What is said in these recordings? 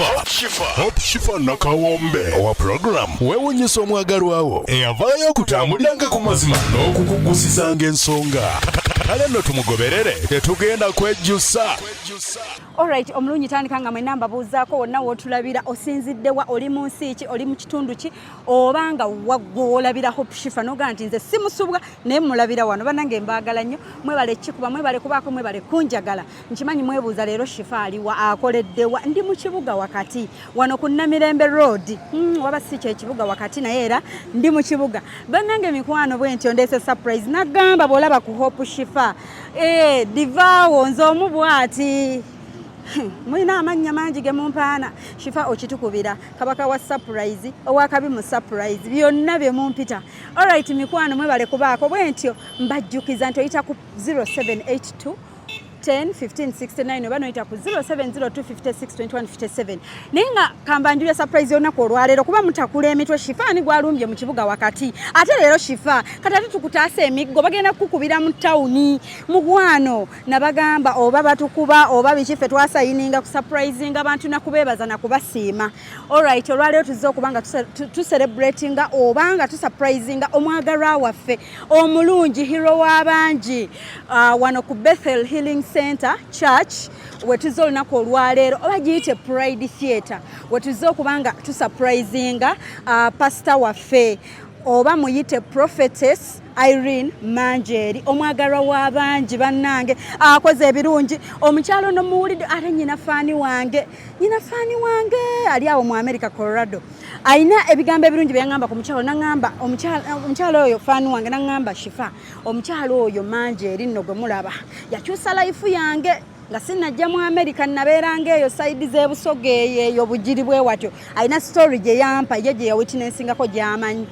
Hope Shifa nakawombe owa program wewunyisa omwagalwawo eyavaayo okutambuliranga ku mazima n'okukugusizanga ensonga kale nno tumugoberere tetugenda kwejjusa. Alright, omulungi tandika nga mwena mbabuuzaako wonna wootulabira osinziddewa oli mu nsi ki oli mu kitundu ki oba nga waggwoolabira Hope Shifa noga nti nze simusubwa naye mulabira wano bannange mbaagala nnyo mwebale kikuba mwebale kubaako mwebale kunjagala nkimanyi mwebuuza leero Shifa aliwa akoleddewa ndi mu kibuga wakati wano ku Namirembe Road waba si kyekibuga wakati naye era ndi mu kibuga bannange mikwano bwentyo ndeese surprise nagamba bw'olaba ku Hope Shifa divaawo nze omu bw'ati mwina amanya mangi ge mumpaana Shifa okitukubira kabaka wa surprise owakabi mu surprise byonna bye mumpita. Alright mikwano mwebale kubaako bwentyo mbajjukiza nti oyita ku 0782 10 15 69 oba noyita ku 0702 56 21 57 naye nga kambanjulya surprise yonnaku olwaleero kuba mutakula emitwe Shifa ni gwalumbye mu kibuga wakati ate leero Shifa kati ate tukutaasa emiggo bagenda kukubira mu tawuni mugwano nabagamba oba batukuba oba bikife twasayininga ku surprising abantu nakubeebaza nakubasiima. Alright olwaleero tuzze okubanga tucelebratinga oba nga tusurprisinga omwagalwa waffe omulungi hero w'abangi wano ku Bethel Healing Center Church wetuzo olunaku olwaleero oba giyite Pride Theatre wetuzo okubanga tusurprisinga pastor waffe oba muyite prophetess Irene Manjeri omwagalwa w'abangi bannange akoze ebirungi omukyalo no muwulidde ate nyina faani wange ali awo mu America Colorado aina ebigambo ebirungi byangamba ku mukyalo nangamba omukyalo oyo faani wange nangamba Shifa omukyalo oyo Manjeri nno gwe mulaba yakyusa life yange nga sinajja mu America nabeeranga eyo side z'ebusoge eyo bugiri bwe watyo aina story gye yampa ye gye yawitnessingako gy'amanyi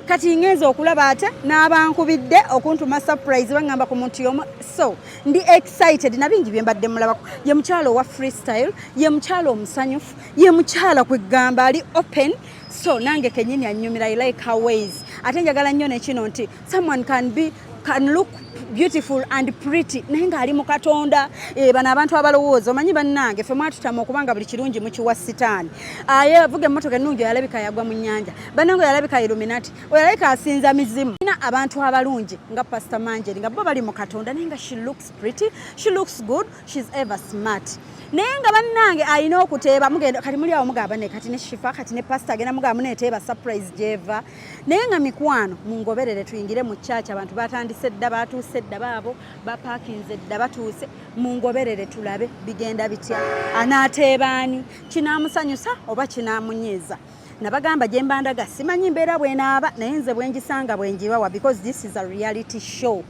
kati ngenza okulaba ate n'abankubidde okuntuma surprise bangamba ku muntu yomu so ndi excited nabingi bye mbadde mulabako ye mukyalo wa freestyle ye mukyalo omusanyufu ye mukyala kwegamba ali open so nange kenyini anyumira I like her ways ate njagala nnyo nekino nti someone can look beautiful and pretty naye nga ali mu Katonda bano abantu abalowooza omanyi bannange ffe mwatutama okubanga buli kirungi mukiwa sitaani avuga emmotoka ennungi yalabika yagwa mu nnyanja bannange yalabika Illuminati oyalabika asinza mizimu ina abantu abalungi nga Pastor Manjeri nga bo bali mu Katonda naye nga she looks pretty she looks good she's ever smart naye nga bannange alina okuteeba mugenda kati muli awo mugamba ne kati ne Shifa kati ne pastor agenda mugamba muneeteeba surprise gyeva naye nga mikwano mungoberere tuyingire mu church abantu batandise dda batuuse dda baabo bapakinze dda batuuse mungoberere tulabe bigenda bitya anaateebaani kinaamusanyusa oba kinaamunyiiza nabagamba gye mbandaga simanyi mbeera bwenaaba naye nze bwengisanga bwenjibawa because this is a reality show.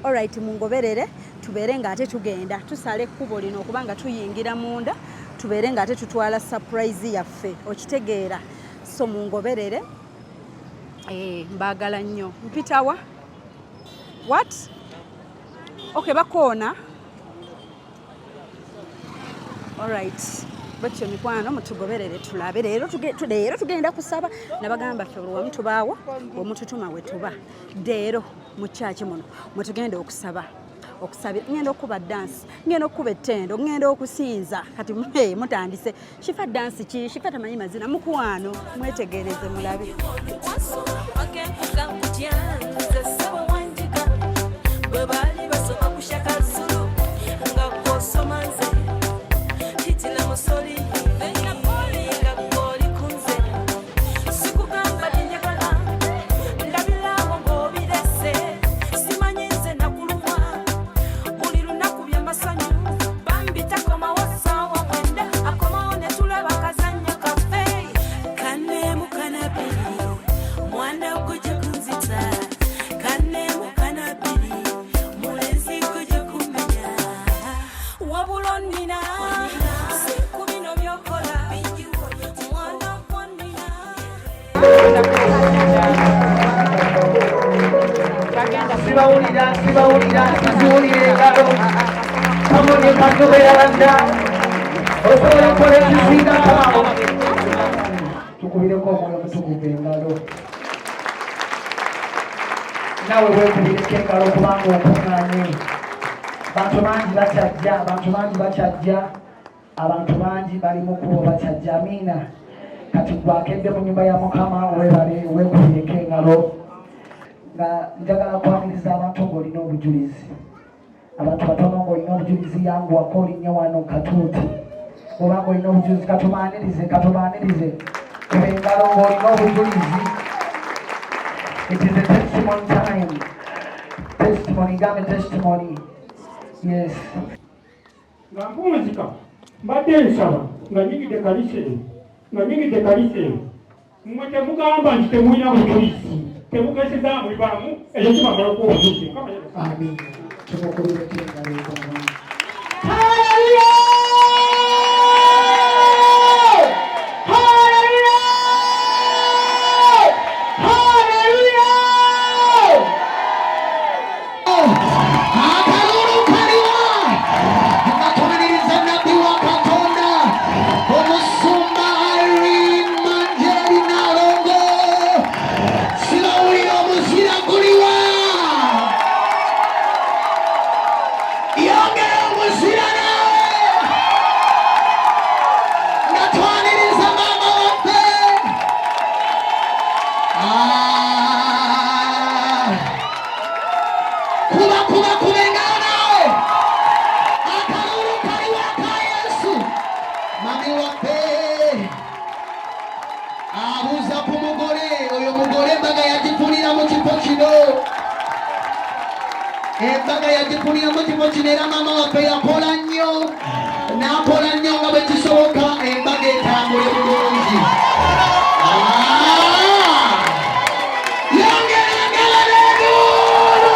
Alright mungoberere tubeere nga ate tugenda tusale ekkubo lino okubanga tuyingira munda tubeere nga ate tutwala surprise yaffe okitegeera so mungoberere mbaagala nnyo mpitawa what okay bakoona alright batyo mikwano mutugoberere tulabe leero tugenda kusaba nabagamba ffe olwamu tubaawo omututuma we tuba leero mu kyaki muno mutugende okusabira ngenda okuba dansi ngenda okuba ettendo ngenda okusinza kati mutandise Shifa dansi ki Shifa tamanyi mazina mukwano mwetegereze mulabe tukubireko omwoyo mutukuvu engalo nawe wekubireko engalo kubanga okuŋŋaanye bantu bangi bakyajja abantu bangi bali mu kuoba kyajjamina kati gwakedde mu nyumba ya Mukama webale wekubireko engalo nga njagala kwaniriza abantu ng'olina obujulizi abantu batono ng'olina obujulizi yanguwako olinnya wano katuuti oba ng'olina obujulizi katubaanirize kuba engalo ng'olina obujulizi. It is a testimony time. Testimony, gambe testimony. Yes. Nga mpumuzika mbadde nsaba nga nyigidde kalise mmwe temugamba nti temulina bujulizi temugezeza mulibamu ekyo kibagala okubujulizi. Amen. Tumukulireko engalo. Embaga yagifunira mu kifo kino era maama waffe yakola nnyo n'akola nnyo nga bwe kisoboka embaga etambule bulungi. Yongera engalo n'enduulu.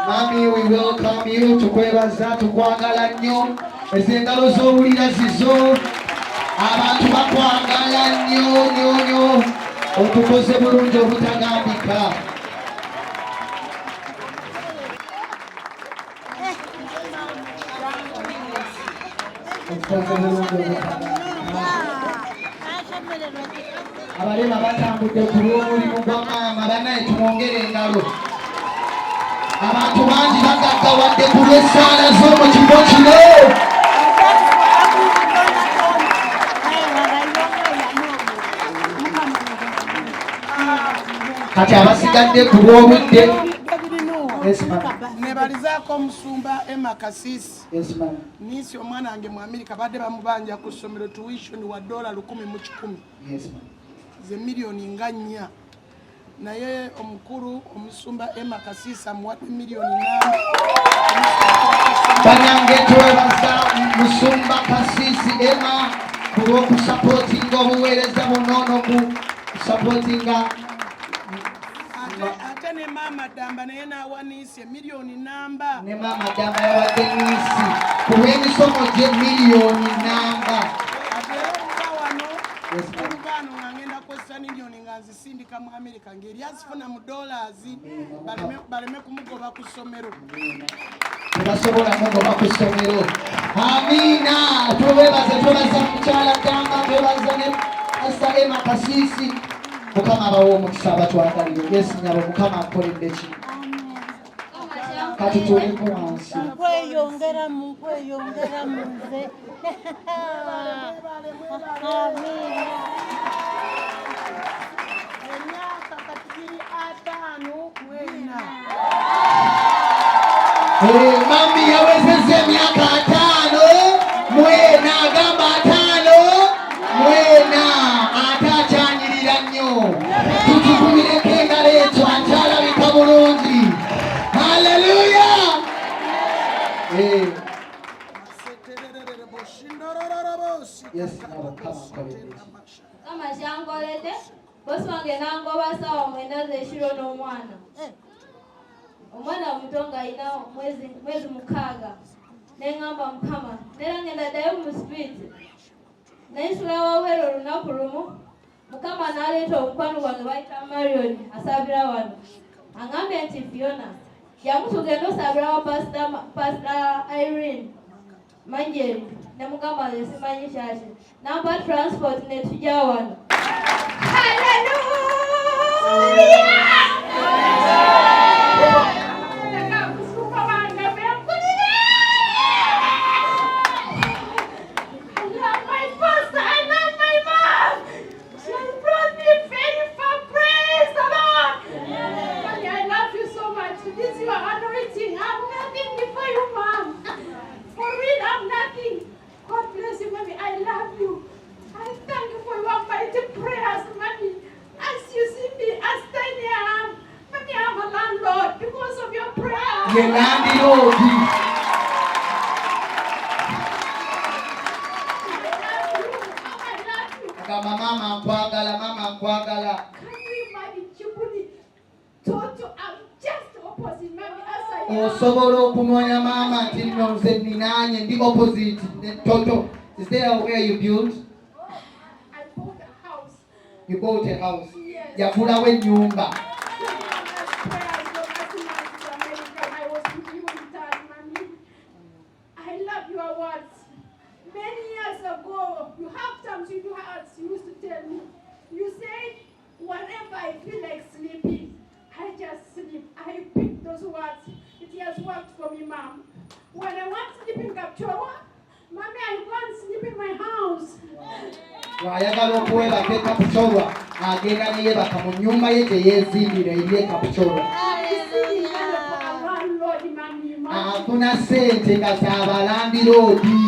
Mami, we welcome you. Tukwebaza, tukwagala nnyo. Ezo engalo z'owulira zizo. Abantu bakwagala nnyo otukoze bulungi obutagambika. Abalema batambudde ku lw'omulimu gwa maama bannaye tumwongere engalo. Abantu bangi bagaggawadde ku lw'essaala z'omu kifo kino. Kati abasigadde ku lw'obudde nebalizaako omusumba Emma Kasisi. Yes, ma'am. Niisi omwana wange mu Amerika badde bamubanja ku ssomero tuition wa $1,100. Yes, ma'am. Ze miliyoni nga 4 naye omukulu omusumba Emma Kasisi amuwadde miliyoni 4. Banyange twebaza musumba Kasisi Emma ku lw'okusapootinga obuweereza buno n'okusapootinga ate ne maama Damba naye n'awa Niisi miliyoni namba. ne maama Damba yawadde Niisi ku lw'emisomo gye miliyoni namba. Ate wano oluvaano nga ngenda kwesa miliyoni nga nzisindika mu Amerika ng'eri azifuna mu dollars baleme kumugoba ku ssomero. Tebasobola mugoba ku ssomero. Amiina. Twebaza mukyala Damba, twebaza ne Pastor Emma Kasisi. Mukama abawo omukisa abatwagalire. Yesu nyabo Mukama akoledde ki. Kati tuliko wansi. Kweyongera mu nze. Emyaka kati 5 mwena. Mami yawezezza emyaka 5 mwena agamba 5 mwena ate akyanyirira nnyo. Tukikubireko engalo ekyo akyalabika bulungi. Haleluya. Yes, kama kyangolede bosi wange nangoba sawa mwenda z'ekiro n'omwana omuto ng'alina mwezi 6 neŋŋamba Mukama neera ngenda ddayo mu sipiti nensula wawere olunaku lumu Mukama n'aleeta omukwano gwange bayita Marion asaabira wano aŋŋambye nti Fiona jamu tugenda osaabira wa Pastor Irene Manjeri ne mugamba nze simanyi kyaki nampa transport ne tujja wano. Hallelujah! landlord. Mama kwagala. Osobola okumanya mama nti nno nze ninanye ndi opposite Toto. Is there where you built? I bought a house. You bought a house? Yagulawo ennyumba. I love your words. Many years ago, you have something you used to tell me. You said, whenever I feel like sleeping, I just sleep. I pick those words. It has worked for me, Mom. When I want sleeping Kapchorwa, Mommy, I want to sleep in my house. Wayagala okuweba ke Kapchorwa agenda neyebaka mu nnyumba ye teyeezimbira eri Kapchorwa. Afuna ssente nga z'abalandiroodi.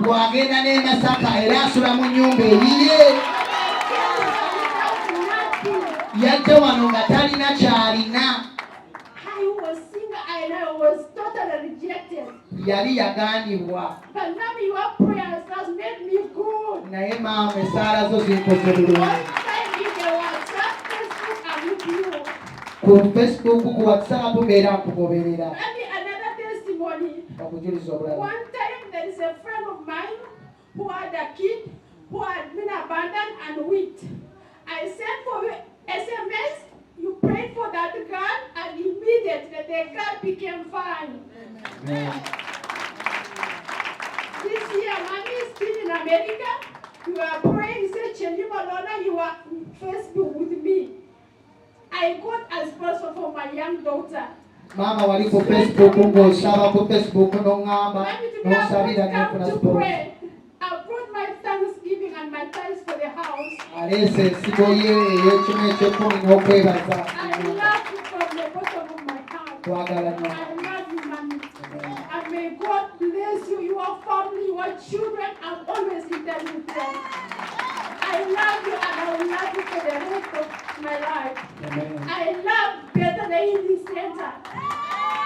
Bw'agenda n'e Masaka era asula mu nnyumba eriye. Yajja wano nga talina kyalina. I was single and I was totally rejected. Yali yagaanibwa. But now your prayers has made me good. Naye maama essaala zo zinkoze bulungi. Ku Facebook, ku WhatsApp mbeera nkugoberera. Another testimony. Okujuliza obulala. One time there is a friend of mine who had a kid who had been abandoned and weak. I sent for you SMS, you prayed for that girl, and immediately the girl became fine. Amen. This year, Mommy is still in America. You are praying, say, Chenima Lona, you are on Facebook with me. I got a sponsor for my young daughter. Mama wali ku Facebook ng'osaba ku Facebook n'oŋŋamba n'osabira n'ofuna sponsor. I brought my thanksgiving and my thanks for the house. Aleese ensigo ye ey'ekimu eky'ekkumi n'okwebaza. I love you from the bottom of my heart. Twagala nnyo. I love you, Mommy. And may God bless you, your family, your children. I'm always in touch with them. I love you and I will love you for the rest of my life. Amen. I love Better Healing Center.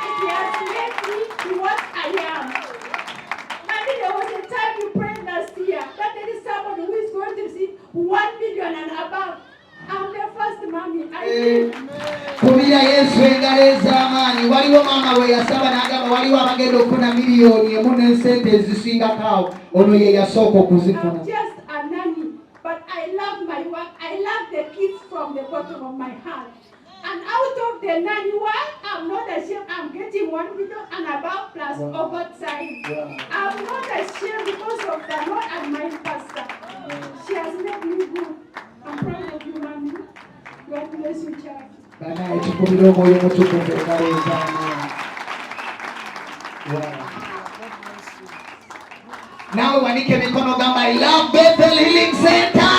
It has made me what I am. Maybe there was a time you prayed last year that there is someone who is going to receive 1 million and above. I'm the first mommy. Kubira Yesu engalo ez'amaanyi. Waliwo maama we yasaba n'agamba waliwo abagenda okufuna miliyoni emu n'ensente ezisingako. Ono ye yasooka okuzifuna. I'm just a nanny, but I love my work. I love the kids from the bottom of my heart. And out of the nanny work, I'm not ashamed. I'm getting 1 million and above plus overtime. I'm not ashamed because of the Lord and my pastor. She has made me good. I'm proud of you, Mommy. God bless you, child. Banaye tukubira omwoyo mutukuvu engalo ez'amaanyi. Nawe wanike emikono gamba I love Bethel Healing Center.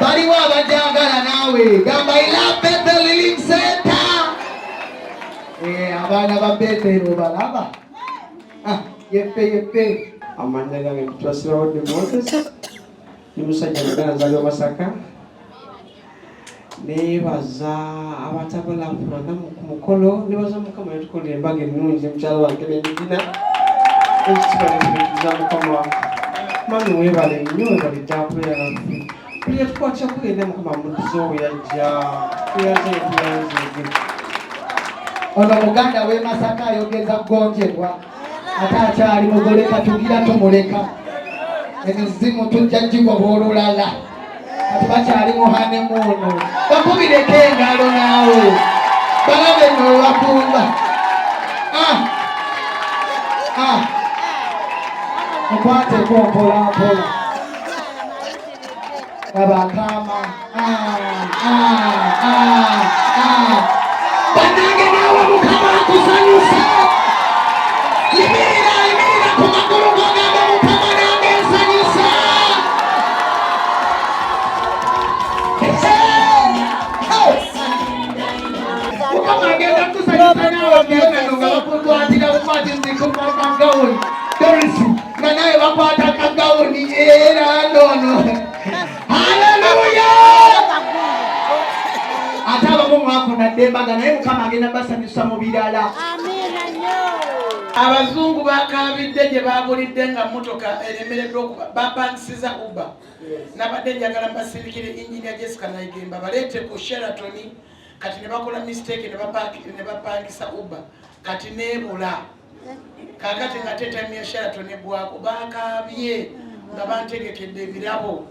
Baliwo abajagala naawe gamba I love Bethel Healing Center. Abaana ba Bethel obalaba. Yeppe. Amanda gange twasirawo de Moses. Nimusajja muganda nzalwa Masaka. Nebaza abatabala mpulana ku mukolo nebaza Mukama yatukolera embaga ennungi mukyala wange n'enjina ekitibalekiza Mukama mami weebale nnyo webale gyakubera naffe buli yatukwatira kugenda Mukama mudize owe yajja tuyanze ono muganda w'e Masaka ayogeza gonjerwa ate akyali mugole katugira tumuleka emizimu tujja gigoba olulala ati bakyali muhane muno bakubireko engalo naawe balabe nno webakumba mukwateko mpolampola abakama banange naawe Mukama akusanyusa yimirira ku magulu gogambe Mukama nange nsanyusa. Mukama agenda kusanyusa naawe byonano nga bakukwatira bukwati nzikupa kagawuni Dorisi nga nawe bakwata kagawuni era nono. Haleluya! Ate abamu mukama agenda basanyusa mu birala. Abazungu bakabidde gye babulidde nga mmotoka eremereddwa okuba bapangisiza Uber. Nabadde njagala mbasindikire Engineer Jessica Nayigemba baleete ku Sheraton kati ne bakola mistake ne bapangisa Uber kati neebula. Kakati nga time ya Sheraton eggwako bakabye nga bantegekedde ebirabo.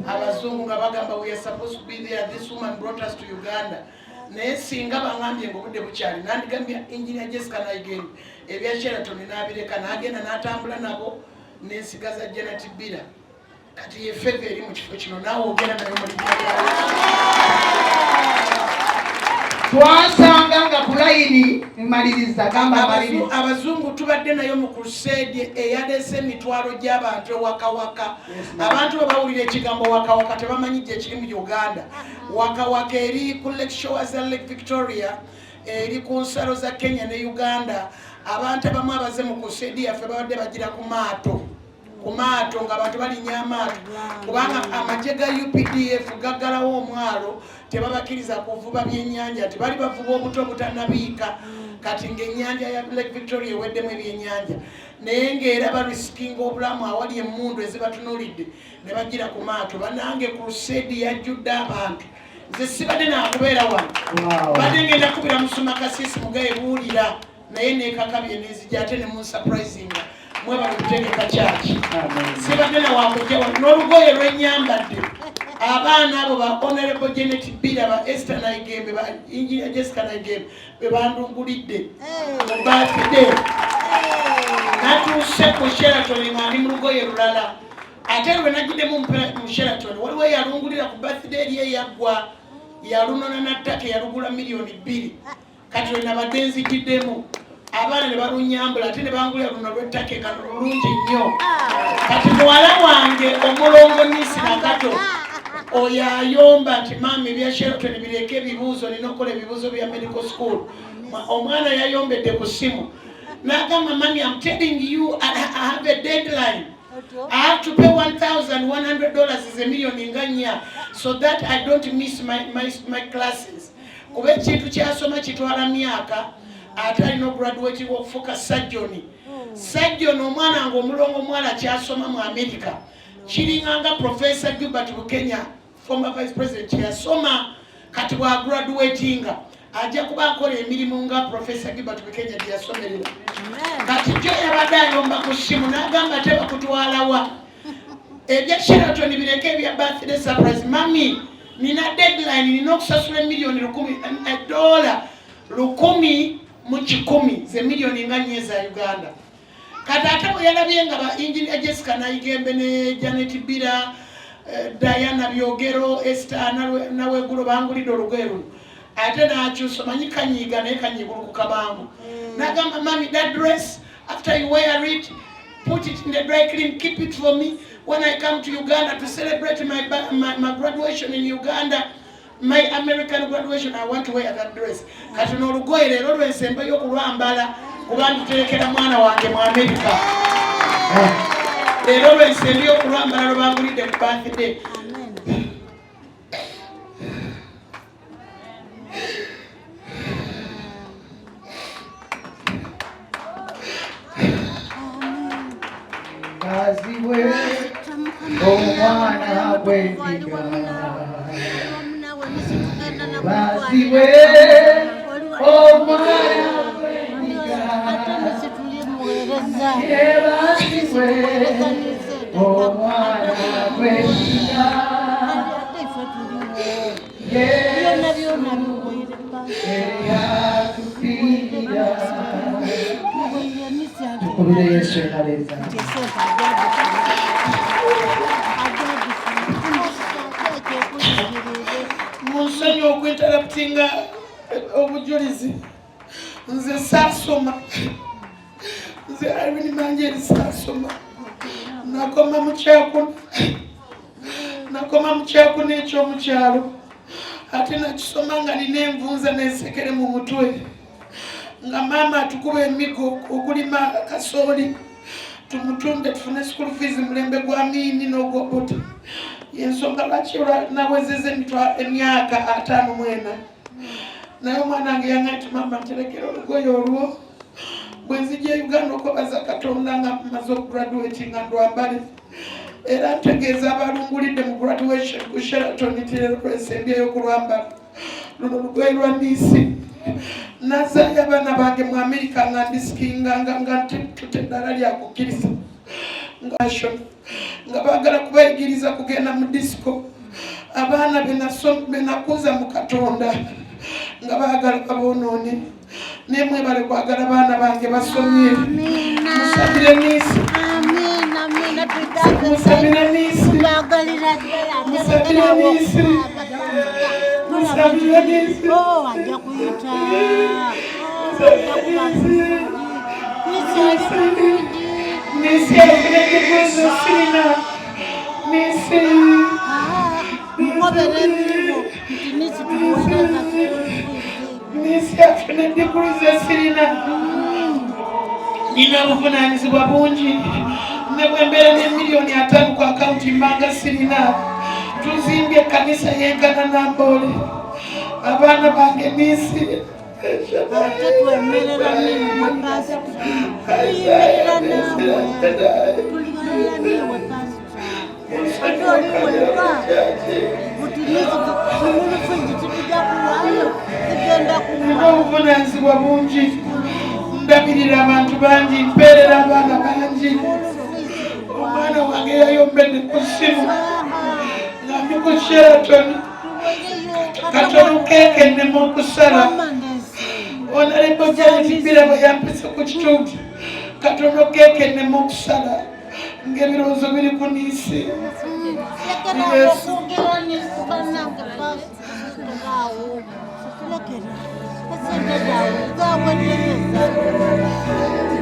Abazungu nga bagamba we are supposed to be there, this woman brought us to Uganda. Naye singa bangambye ng'obudde bukyali nandigambye Engineer Jessica Nayigemba ebya Sheraton n'abireka n'agenda n'atambula nabo n'ensigaza Janet Bira. Kati ye feve eri mu kifo kino naawe ogenda nayo mu linnya lya twasanga nga ku layini mmaliriza gamba maliriza. Abazungu tubadde nayo mu crusade eyaleese emitwalo gy'abantu ewakawaka. Abantu bwe bawulira ekigambo wakawaka tebamanyi gye kiri mu Uganda. Wakawaka eri ku Lake Shores ya Lake Victoria eri ku nsalo za Kenya ne Uganda. Abantu abamu abaze mu crusade yaffe babadde bagira ku maato nga abantu balinnya amaato kubanga amagye ga UPDF gaggalawo omwalo tebabakiriza kuvuba byennyanja tebali bavuba obuto obutanabiika kati ng'ennyanja ya Lake Victoria eweddemu ebyennyanja naye ng'era barisikinga obulamu awali emmundu ezibatunuulidde ne bagira ku maato. Banange crusade yajjudde abantu nze sibadde naakubeera wano badde ngenda kubira musuma kasisi mugaye buulira naye neekakabye neezija ate ne munsurprisinga mwebale kutegeka kyaki sibadde nawakujja wano n'olugoye lwenyambadde abaana abo ba Honorable Janet Bira ba Esther Nayigembe ba Engineer Jessica Nayigembe be bandungulidde mu birthday natuuse ku Sheraton nga ndi mu lugoye lulala ate lwe nagiddemu mu Sheraton waliwo yalungulira ku birthday eri eyaggwa yalunona nattaka yalugula $2,000,000 kati lwe nabadde nzigiddemu abaana ne balunyambula ate ne bangulira luno lw'ettaka ekano lulungi nnyo kati muwala wange omulongo Nisi Nakato oyo ayomba nti maama ebya Sheraton bireke ebibuuzo nina okukola ebibuuzo bya medical school. Omwana yayombedde ku ssimu n'agamba mami I'm telling you I have a deadline. I have to pay $1,100 is $1,000,000 nga nnya so that I don't miss my classes. Kuba ekintu kyasoma kitwala myaka ate alina graduate okufuuka sajjoni omwana ng'omulongo omuwala kyasoma mu America kiringanga Professor Gilbert Bukenya former vice president yasoma kati wa graduatinga ajja kuba akola emirimu nga Professor Gilbert Bukenya gye yasomerera kati jo yabadde ayomba ku ssimu n'agamba teba kutwalawa ebya Sheraton bireke ebya birthday surprise mami nina deadline nina okusasula $1,000,000 $1,000,000 mu 10 ze $1,000,000 nga nnyo za Uganda. Kati ate bwe yalabye nga ba Engineer Jessica Nayigembe ne Janet Bira Diana Byogero Esther Nawegulo bangulidde olugoye luno ate n'akyusa manyi kanyiiga naye kanyiigulu ku kabango n'agamba mami that dress after you wear it put it in the dry clean keep it for me when I come to Uganda to celebrate my graduation in Uganda my American graduation I want to wear that dress. Kati n'olugoye leero lwensembayo okulwambala kuba nduterekera mwana wange mu America leero lwensembayo okulwambala lwebangulidde ku birthday. Kaziwe omwana gw'endiga Baziwe omwana gw'endiga Baziwe omwana gw'endiga eyatupira tukubire Yesu enaleza Munsonyi okwenterruptinga obujulizi nze saasoma nze Irene Manjeri saasoma nakoma mu kyakuna ekyomukyalo ate nakisoma nga nina envunza n'ensekere mu mutwe nga maama atukuba emigo okulima kasooli tumutunde tufune school fees mulembe gwa Miini n'ogwobota yensonga lwaki nawezeza emyaka 54 naye omwana wange yaŋati mama nterekera olugoye olwo bwe nzija Uganda okwebaza Katonda nga maze okugraduate nga ndwambale era ntegeeza abalungulidde mu graduation ku Sheraton nti leero twesembyeyo kulwambala luno lugoye lwa niisi nazaayo abaana bange mu Amerika nga ndisikinganga nga ntute eddala lyakukkiriza nga baagala kubayigiriza kugenda mu disco abaana benakuza mu Katonda nga baagala baboonoone naye mwebale kwagala baana bange basomye musabire niisi musabire niisi musabire niisi musabire niisi ajja kuyita niisi afune ekibuuzo sirina niisi mukobere emirimu nti nisi tukuweereza niisi afune ekibuuzo sirina nina obuvunaanyizibwa bungi ne bwe mbeera ne miliyoni 5 ku akawunti mbanga sirina tuzimbye ekkanisa yenkana Namboole abaana bange niisi ate twemerera niwe pasita tuyimirira naawe tulimirira niwe pasita ate oliweka buti nisi tumulufiji titujja kulwayo zigenda nina obuvunaanyizibwa bungi ndabirira abantu bangi mpeerera abaana bangi omwana wange yayombedde ku ssimu nga ndi ku Sheraton katono keeke nnema okusala onalebo gyalitibira bwe yampise ku kitundu katono keeke nnema okusala ng'ebirowoozo biri ku niisi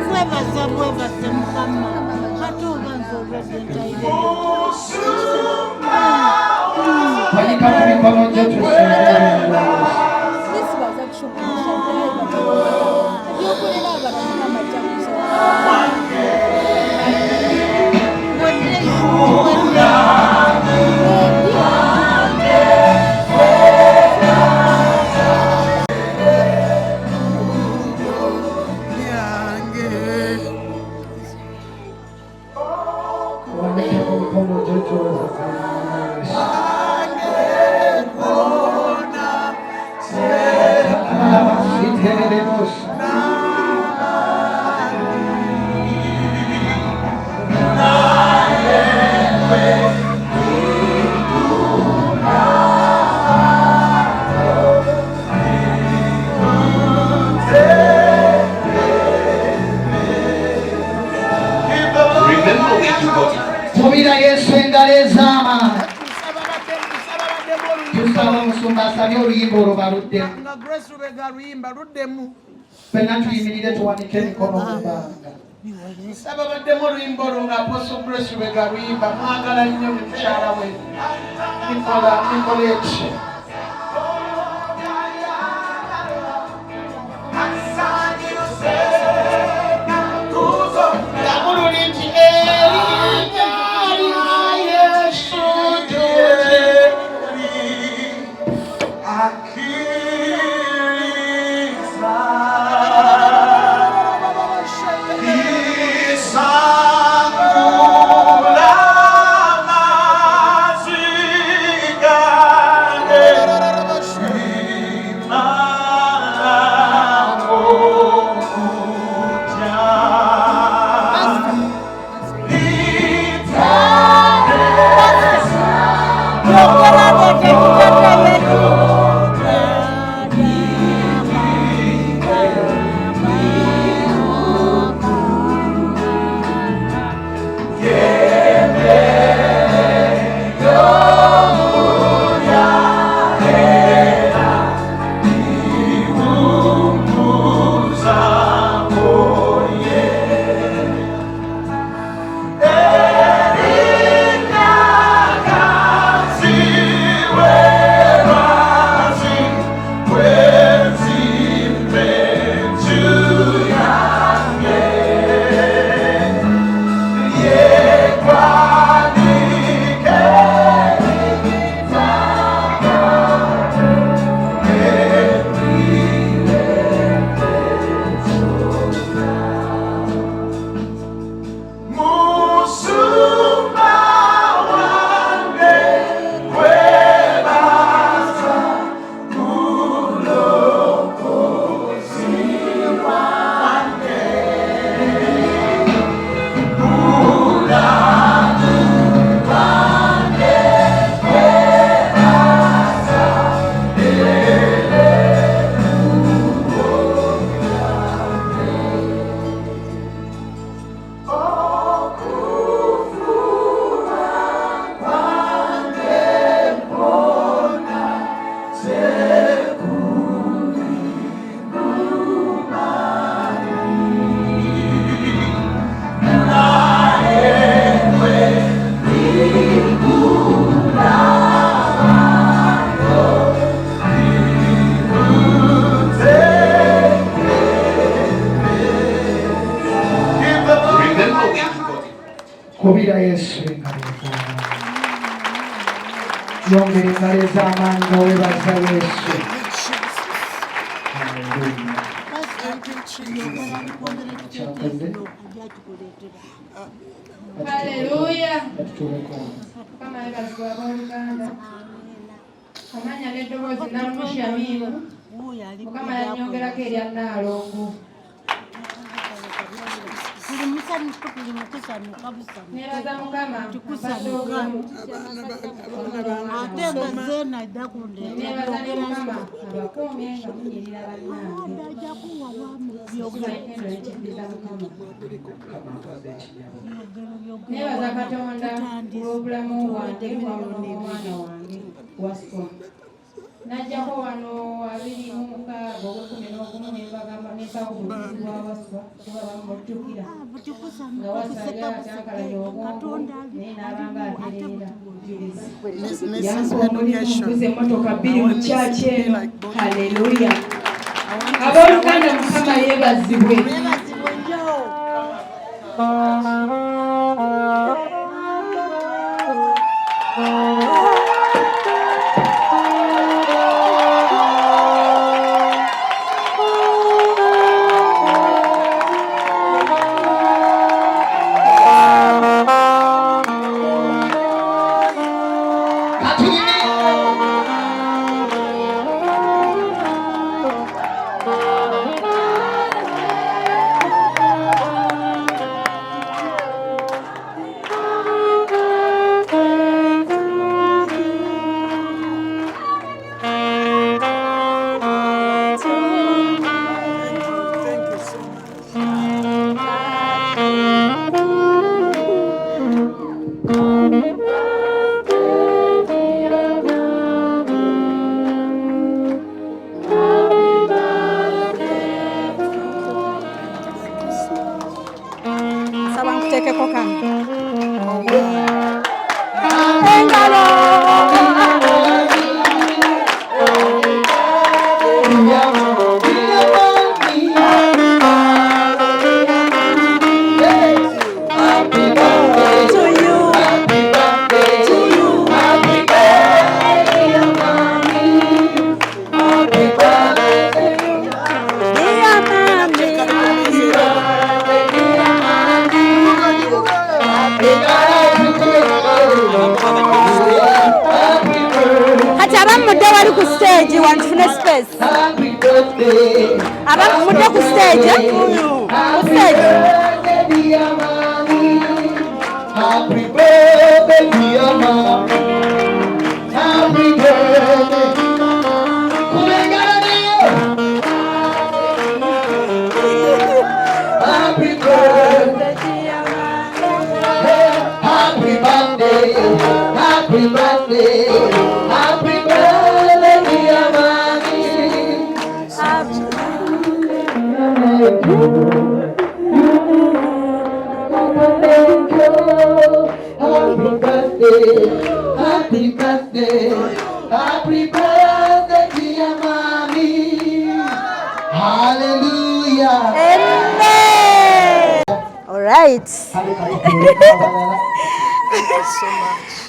mwebaze Mukama kati obanza olwedde ntayire Wanyika mu mikono gye tusinga sisibaza kushukisha ebyokulera abantu amajjaguzo Mubira Yesu engalo ez'amaanyi. Tusaba omusumba asabye oluyimba olwo baluddemu. Ffenna tuyimirire tuwanike emikono mu bbanga. Saba baddemu oluyimba olwo nga Apostle Grace Lubega luyimba mwagala nnyo mukyala we Nicolette. Isangula mazigane kubira Yesu engalo yongera engalo ez'amaanyi nga weebaza Yesu. Haleluya. Kama yabazwa Uganda. Amanya n'eddoboozi nalumusha miimu. Mukama yanyongerako erya Naalongo. Nebaza Mukama ate nga zeena ajja nebaza ne Mukama abakuumye nga munyirira bannange. Nebaza Katonda olw'obulamu bwange wamu n'omwana wange Waswa. Najjako wano 26 Ogw'ekumi ne mbagamba nempakubulizi bwa Waswa kuba bamujjukira nga Waswa atyankalanye obwongo naye n'abanga atereera bujulizi. Yankuze emmotoka 2 mu kyaki eno. Haleluya. Abooluganda Mukama yeebazibwe.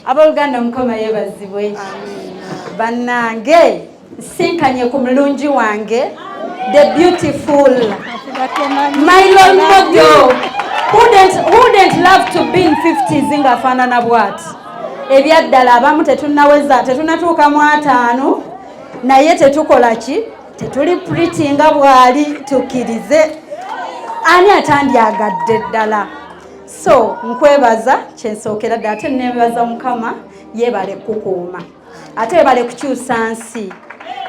Abooluganda Mukama yeebazibwe. Bannange nsinkanye ku mulungi wange the beautiful my role model who didn't love to be in 50s ng'afaanana bw'ati. Ebyaddala abamu tetunnaweza tetunnatuuka mu 5 naye tetukola ki tetuli pretty nga bw'ali tukkirize ani atandyagadde ddala. So nkwebaza kyensookera ddala ate neebaza Mukama yeebale kukuuma ate yeebale kukyusa nsi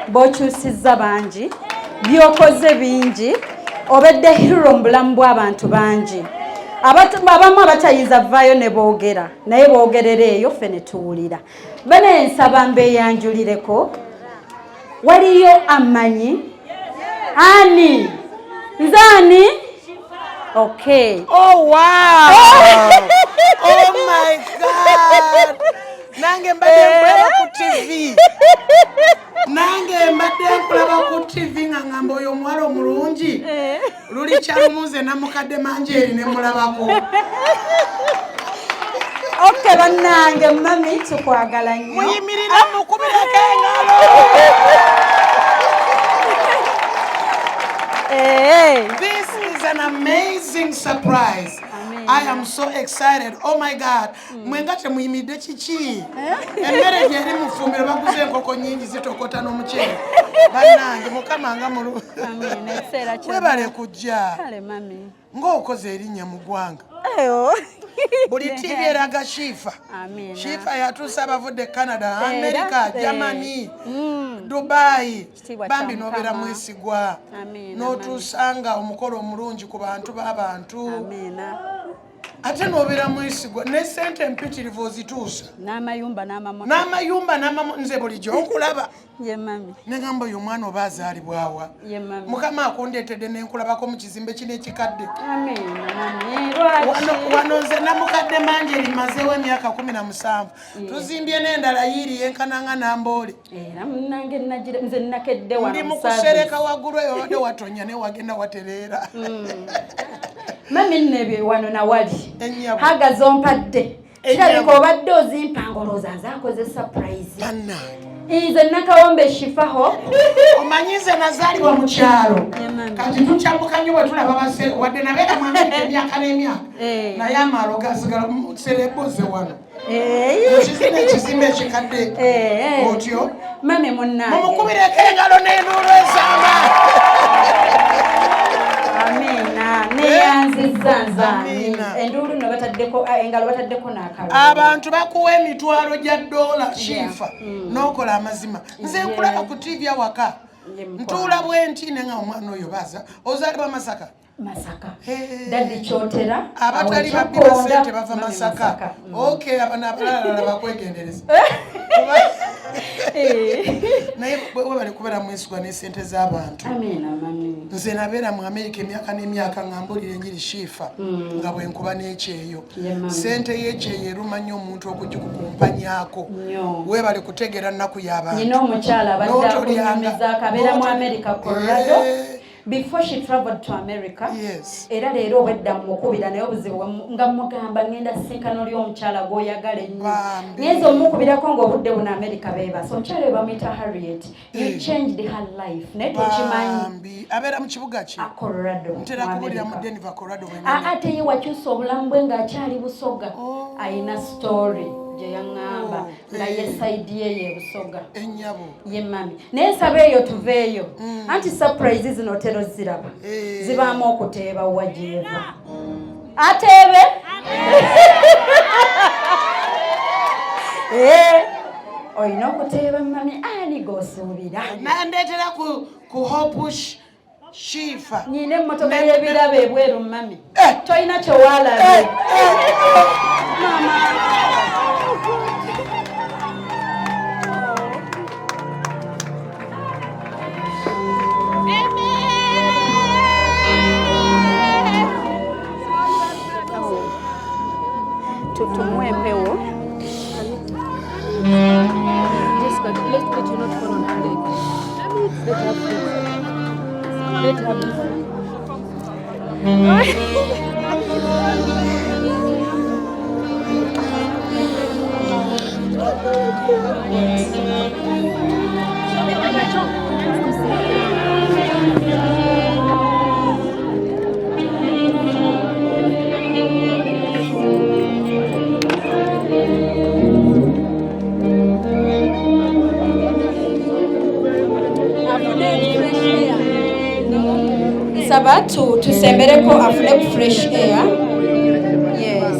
b'okyusizza bangi by'okoze bingi obedde hero mu bulamu bw'abantu bangi abamu abatayinza vaayo ne boogera naye boogerera eyo ffe ne tuwulira. Bene nsaba mbeeyanjulireko waliyo amanyi ani nzaani. Okay. Oh wow. Oh my God. Nange mbadde nkulaba ku TV. Nange mbadde nkulaba ku TV nga ngamba oyo omuwala omulungi. Luli kyalumuze na mukadde Manjeeri ne mulabako. Okay, bannange mami tukwagala nnyo. Muyimirira mukubireko engalo. This is an amazing surprise. I am so excited. Oh my God. Mwengate muyimiridde kiki? Emmere gyeri mu ffumbiro baguze enkoko nnyingi zitokota n'omuceere. Bannange Mukama nga mulu. Amen. Ekiseera kyo. Webale kujja. Kale mami. Ng'okoze erinnya mu ggwanga. Buli TV eraga Shifa. Shifa yatuusa abavudde Canada, America, Germany, Dubai. Bambi n'obeera mwesigwa. N'otuusanga omukolo omulungi ku bantu b'abantu. Ate n'obeera mwesigwa ne ssente empitirivu ozituusa. N'amayumba nze bulijjo nkulaba. Ye mami. Negamba oyo omwana oba azaalibwawa. Ye mami. Mukama akundeetedde ne nkulabako mu kizimbe kino ekikadde. Amen. Wano nze namukadde Manjeri mazeewo emyaka 17. Tuzimbye n'endala yiri yenkananga Namboole. Era munnange nze nakedde wano. Ndi mu kusereka waggulu eyo wadde watonya ne wagenda watereera. Mami nnebye wano na wali. Hagaze ompadde. Kirabika obadde ozimpanga olowooza nzaakoze surprise. Nze nakawombe Shifaho. Omanyize nazaalibwa mu kyalo. Kati tukyambuka nnyo bwe tulaba base wadde nabeera mu Amerika emyaka n'emyaka. Naye amaalo gasigala muserebuze wano. Mukizimbe ekizimbe ekikadde. Otyo. Mami munnange. Mumukubireko engalo n'enduulu ezamba. Amina. Neyanzizza nzaani. Enduulu no bataddeko engalo bataddeko n'akalulu. Abantu bakuwa emitwalo gya $, Shifa. N'okola amazima. Nze nkulaba ku TV awaka. Ntuula bwenti nenga omwana oyo baza. Ozaalibwa Masaka. Daddy Kyotera. Abatali babira ssente bava Masaka. Okay, abana abalala bakwegendereza. Naye bwe kubeera mwesigwa n'essente z'abantu. Nze nabeera mu Amerika emyaka n'emyaka ngambulira enjiri Shifa nga bwe nkuba n'ekyeyo. Ssente y'ekyeyo eruma nnyo omuntu okugikukumpanyaako. Weebale kutegeera nnaku y'abantu. Nina omukyala abadde akunyumizaako abeera mu America, Colorado. Before she traveled to America, era leero obwedda mukubira naye obuzibu nga mugamba ngenda sinkano ly'omukyala gw'oyagala ennyo. Ngenza omukubirako ng'obudde buno America beebasa. Omukyala we bamuyita Harriet. You changed her life. Naye tekimanyi. Abeera mu kibuga ki? Colorado. Ntera kubulira mu Denver, Colorado. Ate ye wakyusa obulamu bwe ng'akyali Busoga. Ayina story gye yaŋŋamba nga ye sayidi ye ye Busoga. Ennyabo. Ye mami. Naye nsaba eyo tuveeyo. Anti surprise zino otero ziraba. Zibaamu okuteeba wajeeva. Ateebe? Oyina okuteeba mami ani g'osuubira. Nandeetera ku Hope Shifa. Nyina emmotoka y'ebirabo ebweru mami. Toyina kye waalabye. Tumwempewo. Jessica, let's put your not on her leg. Let her Sabatu tusembereko afune fresh air. Yes.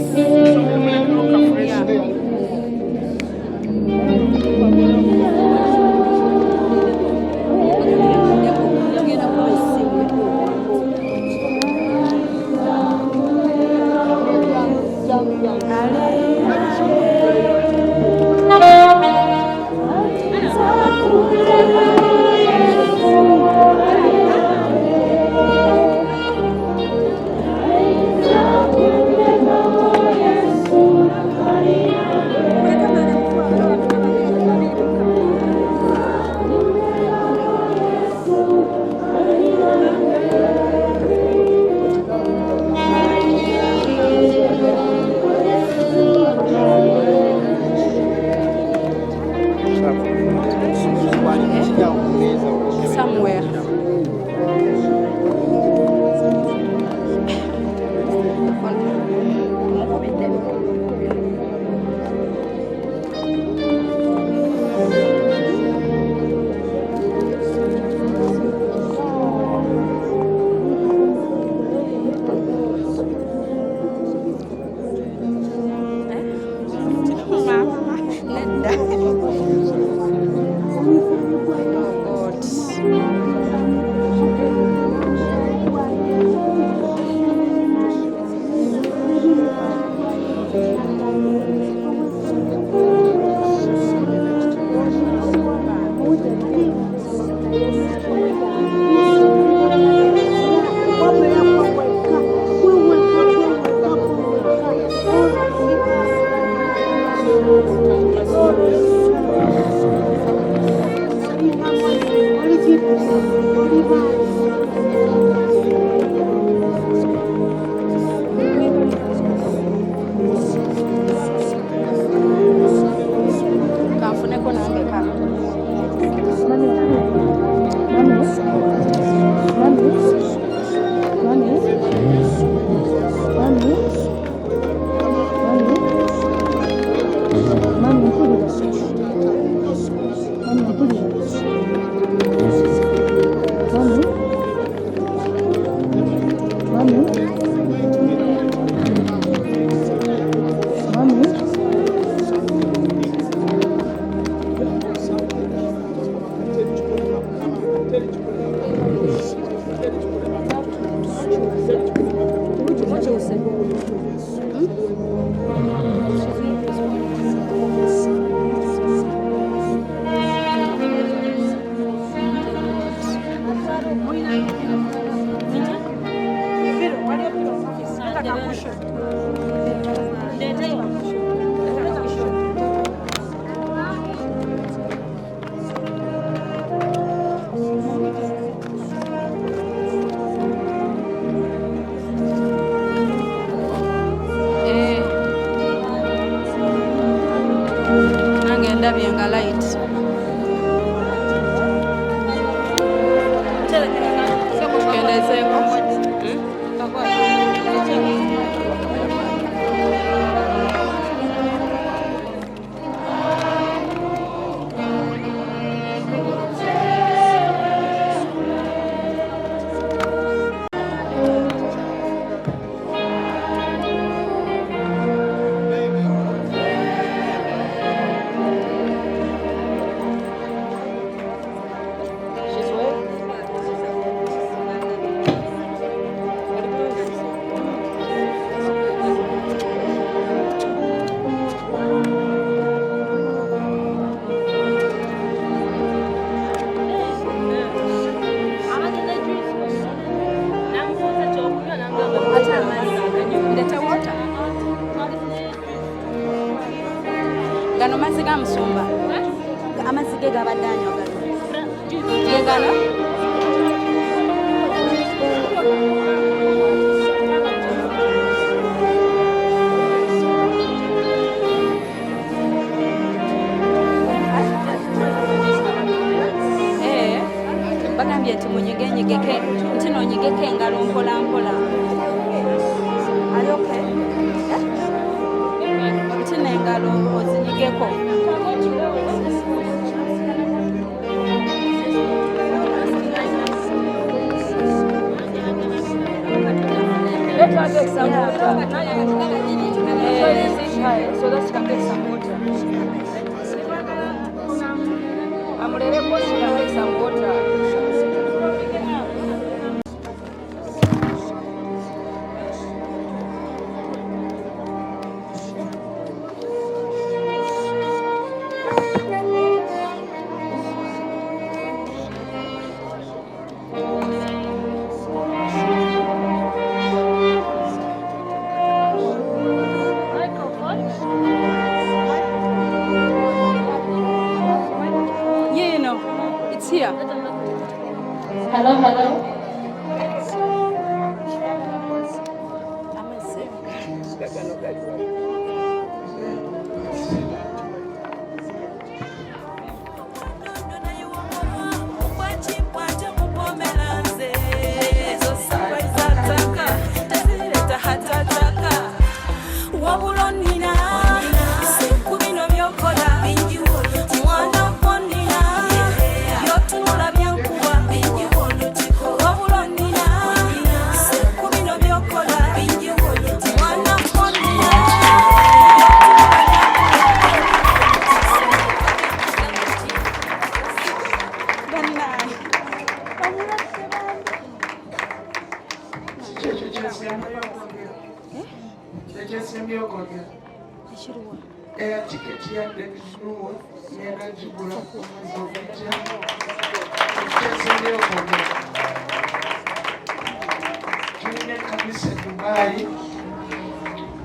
Gano mazzi ga musumba. Amazzi ge gabadde anyoga. Ge gano? Bagambye nti munyigenyigeke nti nonyigeko engalo mpola mpola. Ayoke? Nti n'engalo ozinyigeko. Let her get some water. So that she can get some water. I'm ready for she can get some water. Here. Hello, hello.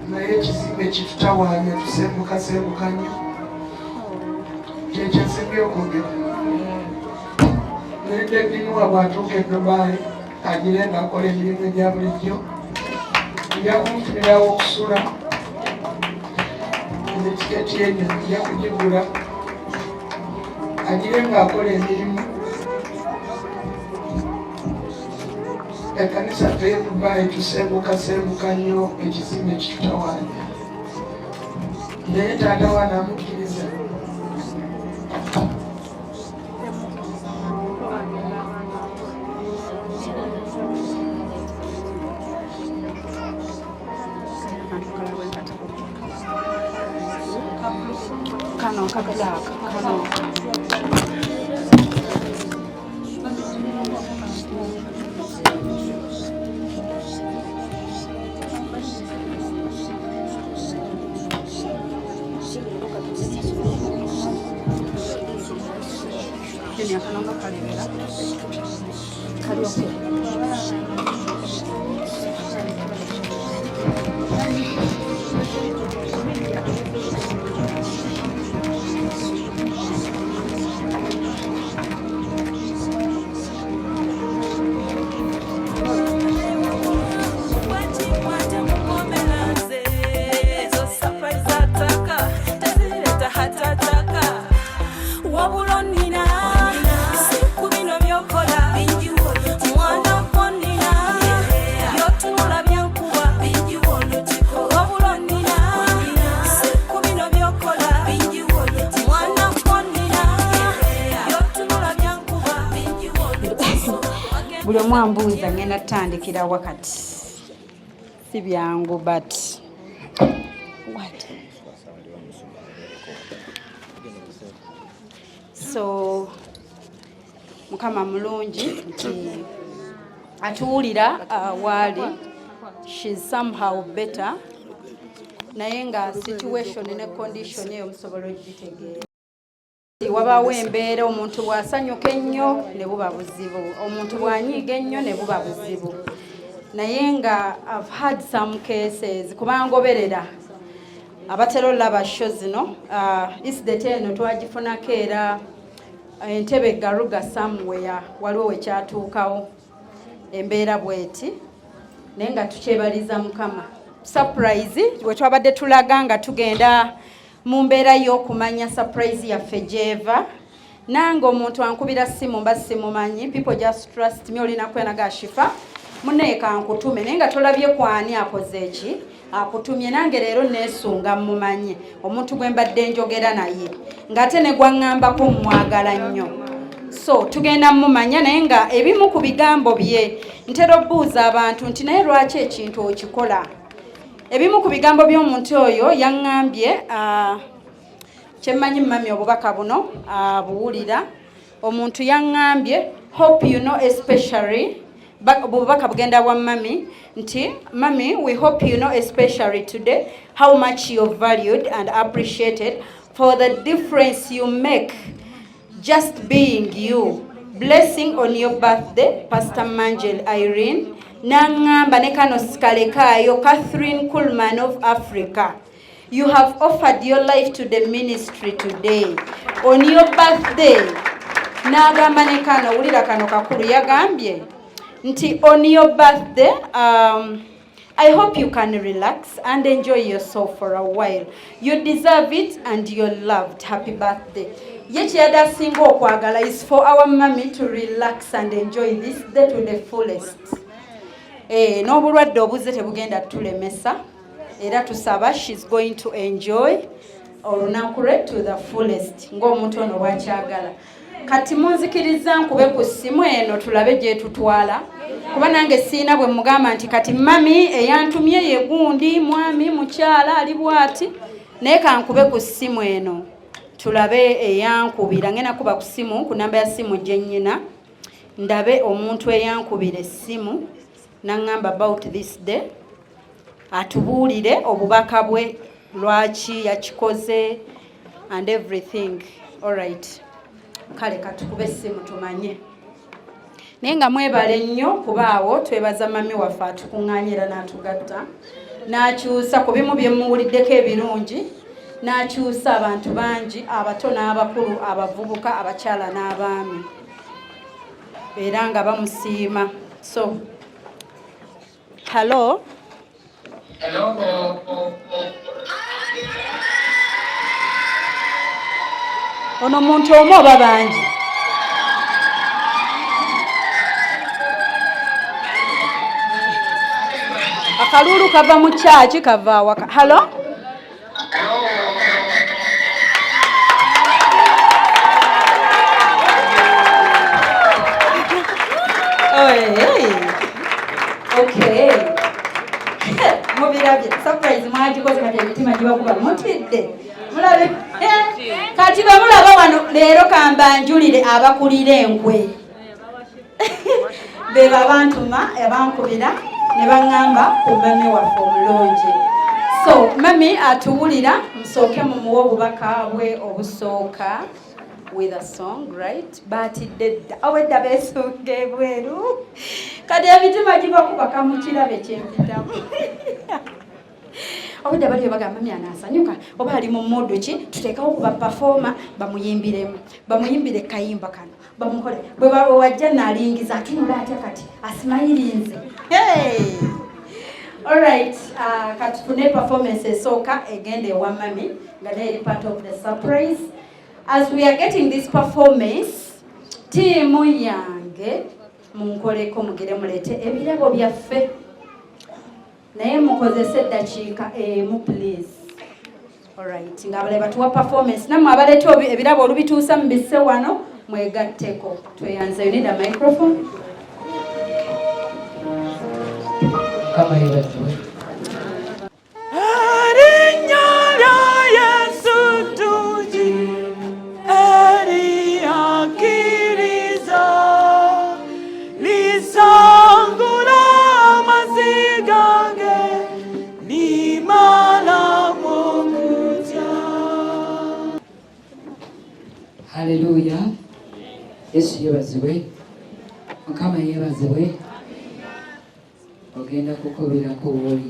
naye ekizimbe kitutawaanya tusembukasembuka nnyo kyekyasembi okwogera naye David bw'atuuka e Dubai agire ng'akola emirimu egya bulijjo nja kunfunirawo okusula etiketi enyo nja kugigula agire ng'akola emirimu ekanisa tuye Dubai tusembukasembuka nnyo ekizimbe kitutawaanya naye taata wana amukkiriza Kano black, kano. mwambuuza ngenda tutandikira wakati si byangu but what so mukama mulungi nti atuwulira waali she's somehow better naye nga situation ne condition eyo musobola ogitegeera wabaawo embeera omuntu bw'asanyuka ennyo ne buba buzibu omuntu bw'anyiiga ennyo ne buba buzibu naye nga I've had some cases kubanga oberera abatera olaba show zino incident eno twagifunako era Entebbe Garuga somewhere waliwo wekyatuukawo embeera bweti naye nga tukyebaliza Mukama surprise we twabadde tulaga nga tugenda mu mbeera y'okumanya surprise yaffe gyeva nange omuntu ankubira simu mba simumanyi people just trust me olina kwenaga Shifa munne kankutume naye nga tolabye kwani akoze eki akutumye nange leero neesunga mumanye omuntu gwe mbadde njogera naye ng'ate ne gwaŋŋambako mwagala nnyo so tugenda mumanya naye nga ebimu ku bigambo bye ntera obbuuza abantu nti naye lwaki ekintu okikola ebimu ku bigambo by'omuntu oyo yaŋŋambye kyemmanyi mami obubaka buno buwulira omuntu yaŋŋambye hope you know especially bubaka bugenda bwa mami nti mami we hope you know especially today how much you're valued and appreciated for the difference you make just being you blessing on your birthday Pastor Manjel Irene nangamba ne kano sikalekayo Catherine Kuhlman of Africa you have offered your life to the ministry today on your birthday nagamba ne kano ulira kano kakulu yagambye nti on your birthday I hope you can relax and enjoy yourself for a while you deserve it and you're loved happy birthday yekyada singa okwagala is for our mommy to relax and enjoy this day to the fullest n'obulwadde obuze tebugenda tulemesa era tusaba she's going to enjoy olunaku lwe to the fullest ng'omuntu ono bwakyagala kati munzikiriza nkube ku ssimu eno tulabe gye tutwala kuba nange siina bwe mugamba nti kati mami eyantumye ye gundi mwami mukyala ali bwati naye kankube ku ssimu eno tulabe eyankubira ngena kuba ku ssimu ku namba ya ssimu gye nnyina ndabe omuntu eyankubira essimu naŋŋamba about this day atubuulire obubaka bwe lwaki yakikoze and everything alright kale katukube essimu tumanye naye nga mwebale nnyo kubaawo twebaza mami waffe atukuŋŋaanyira n'atugatta n'akyusa ku bimu bye muwuliddeko ebirungi n'akyusa abantu bangi abato n'abakulu abavubuka abakyala n'abaami era nga bamusiima so hello ono muntu omu oba bangi akalulu kava mu kyaki kava awaka hello okay mubirabye surprise mwagikoze kati emitima gibakuba mutidde mulabe kati bamulaba wano leero kambanjulire abakulira enkwe beba bantuma abankubira ne baŋŋamba ku mami waffe omulungi so mami atuwulira musooke mumuwa obubaka bwe obusooka with a song right batidde dda obwedda beesunga ebweru kati emitima gibakuba kamukirabe kyempitamu obudde bali bagamba mami anasanyuka oba ali mu modo ki tuteekawo kuba performa bamuyimbiremu bamuyimbire kayimba kano bamukole bwe wajja nalingiza atunula atya kati asimayirinze hey alright katufune performance esooka egenda ewa mami nga naye part of the surprise as we are getting this performance tiimu yange munkoleko mugire mulete ebirabo byaffe naye mukozese eddakiika emu please alright nga abalala batuwa performance namwe abaleeta ebirabo olubituusa mubisse wano mwegatteko tweyanze you need a microphone kama yebaziwe. Haleluya. Yesu yebaziwe. Mukama yebaziwe. Ogenda kukubira ko woli.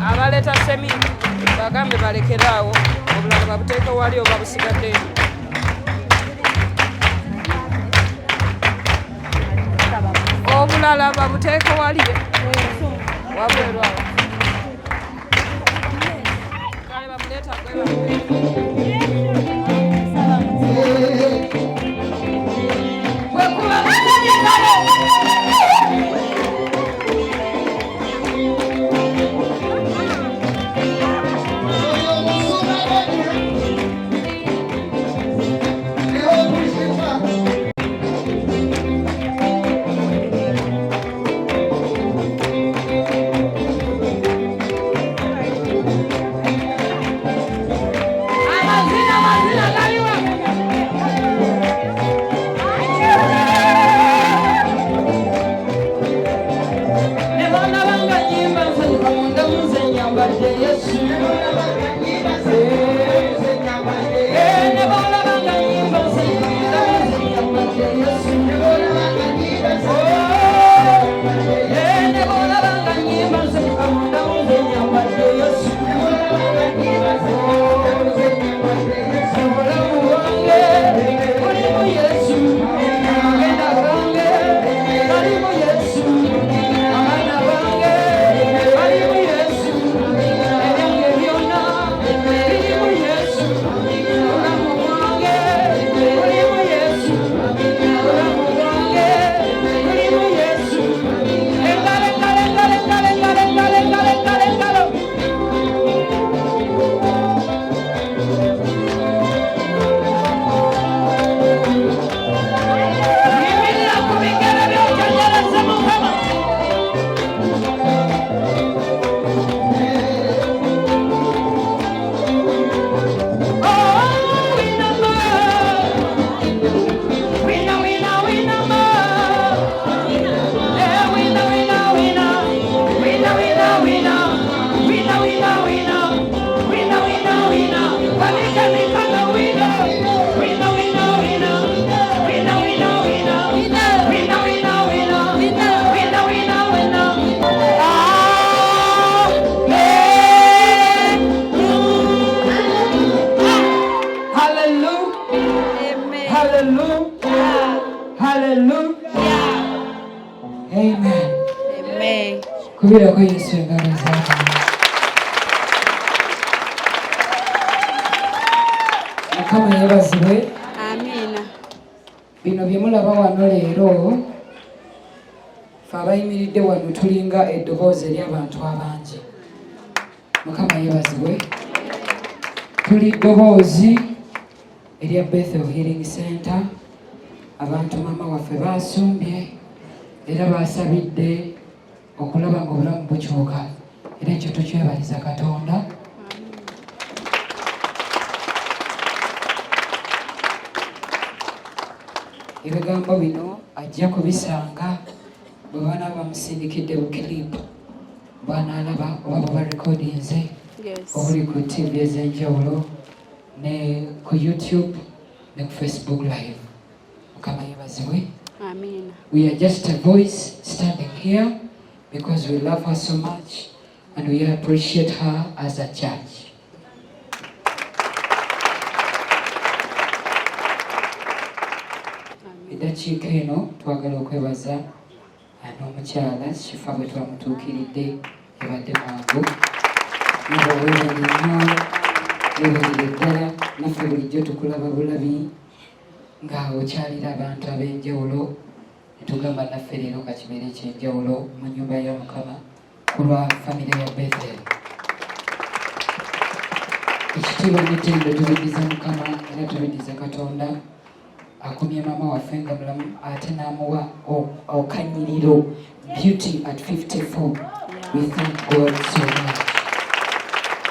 Abaleta semi bagambe balekerawo obulala babuteeka wali oba busigadde. Obulala babuteeka wali wabweru awo. Kale bamuleta Amen. tukubirako Yesu engalo zaako. Mukama yeebazibwe. Amiina. Bino bye mulaba wano leero fe abayimiridde wano tulinga eddoboozi ery'abantu abangi. Mukama yeebazibwe. Tuli ddoboozi erya Bethel Healing Center. Abantu mama waffe baasumbye era baasabidde okulaba ng'obulamu bukyuka era ekyo tukyebaliza Katonda. Ebigambo bino ajja kubisanga bwe banaaba bamusindikidde bukilipu bw'anaalaba oba bwe barekodinze obuli ku TV ez'enjawulo ne ku YouTube ne ku Facebook live. Mukama yeebazibwe. Amen. We are just a voice standing here because we love her so much and we appreciate her as a church. Eddakiika eno twagala okwebaza n'omukyala Shifa bwe twamutuukiridde ebadde mwangu. Nabo weebali nnyo, weebalire ddala, naffe bulijjo tukulaba bulabi nga okyalira abantu ab'enjawulo ne tugamba naffe leero kakibeere ekyenjawulo mu nnyumba ya Mukama ku lwa famire ya Bethel. Ekitiibwa n'ettendo tubiddiza Mukama era tubiddiza Katonda akumye mama waffe nga mulamu ate n'amuwa okanyiriro beauty at 54. We thank God so much.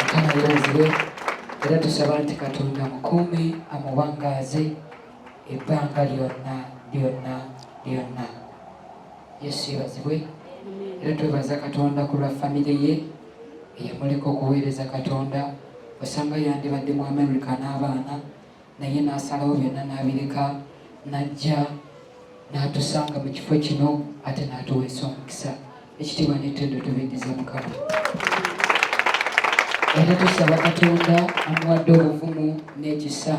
Mukama yeebazibwe era tusaba nti Katonda mukuume amuwangaaze ebbanga lyonna. Yesu yeebazibwe. Era twebaza Katonda ku lwa famire ye eyamuleka okuweereza Katonda. Osanga yandibadde mu America n'abaana naye n'asalawo byonna n'abireka n'ajja n'atusanga mu kifo kino ate n'atuweesa omukisa. Ekitiibwa n'ettendo tubiddiza Mukama. Era tusaba Katonda amuwadde obuvumu n'ekisa